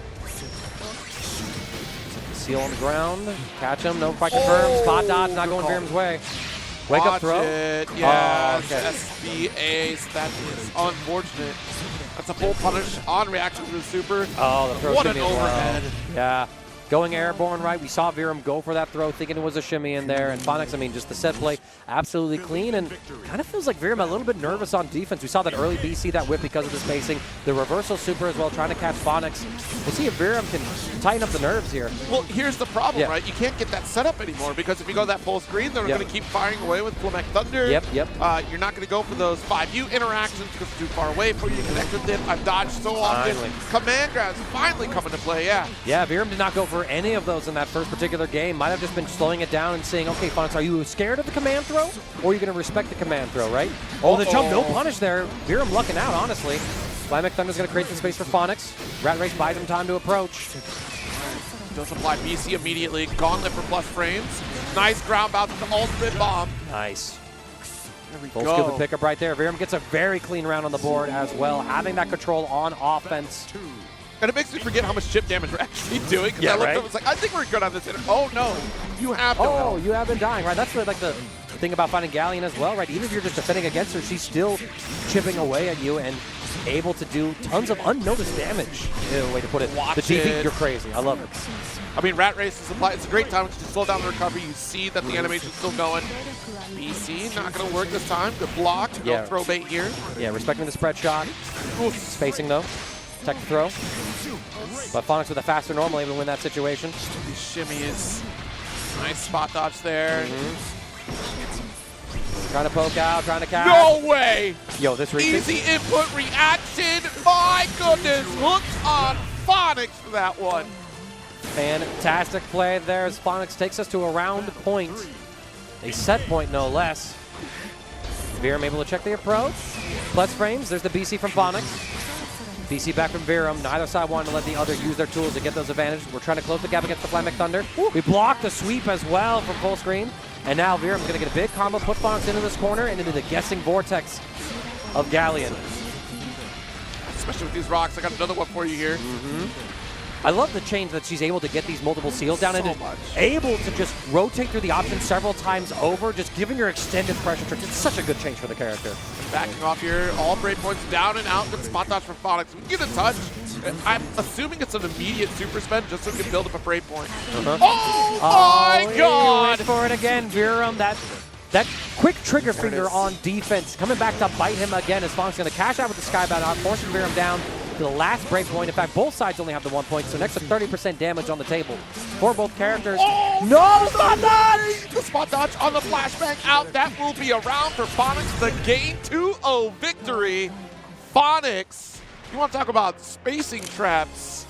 seal on the ground. Catch him, no quite confirmed. Spot dodge, not going Virum's way. Wake up throw. Yes, SBAs. That is unfortunate. That's a full punish on reaction to the super. Oh, the throw What an shimmy as well. overhead. Yeah. Going airborne right. We saw Virum go for that throw, thinking it was a shimmy in there. And Phonix, I mean, just the set play, absolutely clean. And kind of feels like Virum a little bit nervous on defense. We saw that early BC, that whip because of the spacing. The reversal super as well, trying to catch Phonix. We'll see if Virum can tighten up the nerves here. Well, here's the problem, right? You can't get that set up anymore because if you go that full screen, they're going to keep firing away with Flamech Thunder. Yep. You're not going to go for those 5U interactions because it's too far away for you to connect with it. I've dodged so often. Command grabs finally come into play, yeah. Yeah, Virum did not go for any of those in that first particular game. Might have just been slowing it down and saying, okay, Phonix, are you scared of the command throw? Or are you going to respect the command throw, right? Oh, the jump, no punish there. Virum lucking out, honestly. Flamech Thunder's going to create some space for Phonix. Rat Race buys him time to approach. Does apply BC immediately. Gauntlet for plus frames. Nice ground bounce with the ultimate bomb. Nice. There we Full go. stupid pickup right there. Virum gets a very clean round on the board as well, having that control on offense. And it makes me forget how much chip damage we're actually doing. Because I looked up and was like, I think we're good on this hitter. Oh, no. You have no help. You have been dying, right? That's like the thing about fighting Galleon as well, right? Even if you're just defending against her, she's still chipping away at you and able to do tons of unnoticed damage. Way to put it. Watch the GP, it. you're crazy. I love it. I mean, Rat Race is applied. It's a great time to slow down the recovery. You see that the animation's still going. BC not going to work this time. Good block. No throw bait here. Yeah, respecting the spread shot. Spacing though. Tech the throw. But Phonix with a faster normal able to win that situation. These shimmies. Nice spot dodge there. Trying to poke out, trying to catch. No way! Yo, this easy input reaction. My goodness. Hooked on Phonix for that one. Fantastic play there as Phonix takes us to a round point. A set point, no less. Virum able to check the approach. Plus frames, there's the BC from Phonix. BC back from Virum. Neither side wanting to let the other use their tools to get those advantages. We're trying to close the gap against the Flamech Thunder. We blocked the sweep as well from full screen. And now Virum's going to get a big combo, put Phonix into this corner and into the guessing vortex of Galleon. Especially with these rocks. I got another one for you here. I love the change that she's able to get these multiple seals down and is able to just rotate through the options several times over, just giving her extended pressure tricks. It's such a good change for the character. Backing off here, all breakpoints down and out. Good spot dodge from Phonix. We get a touch. I'm assuming it's an immediate super spend just so we can build up a breakpoint. Oh my god! Wait for it again, Virum. That quick trigger finger on defense coming back to bite him again as Phonix going to cash out with the Skybound out, forcing Virum down to the last breakpoint. In fact, both sides only have the 1 point, so next to 30% damage on the table for both characters. No spot dodge! The spot dodge on the flashbang out. That will be a round for Phonix. The game 2-0 victory. Phonix, you want to talk about spacing traps?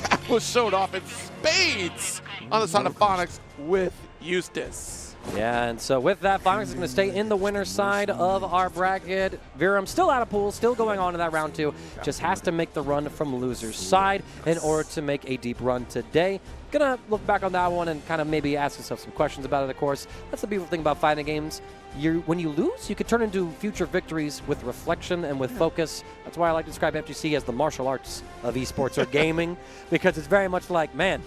That was showed off in spades on the side of Phonix with Eustace. Yeah, and so with that, Phonix is going to stay in the winner's side of our bracket. Virum still out of pool, still going on in that round 2. Just has to make the run from loser's side in order to make a deep run today. Gonna look back on that one and kind of maybe ask yourself some questions about it, of course. That's the beautiful thing about fighting games. When you lose, you can turn into future victories with reflection and with focus. That's why I like to describe FGC as the martial arts of esports or gaming, because it's very much like, man,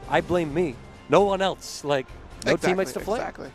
I blame me, no one else. Like, no teammates to blame. Exactly.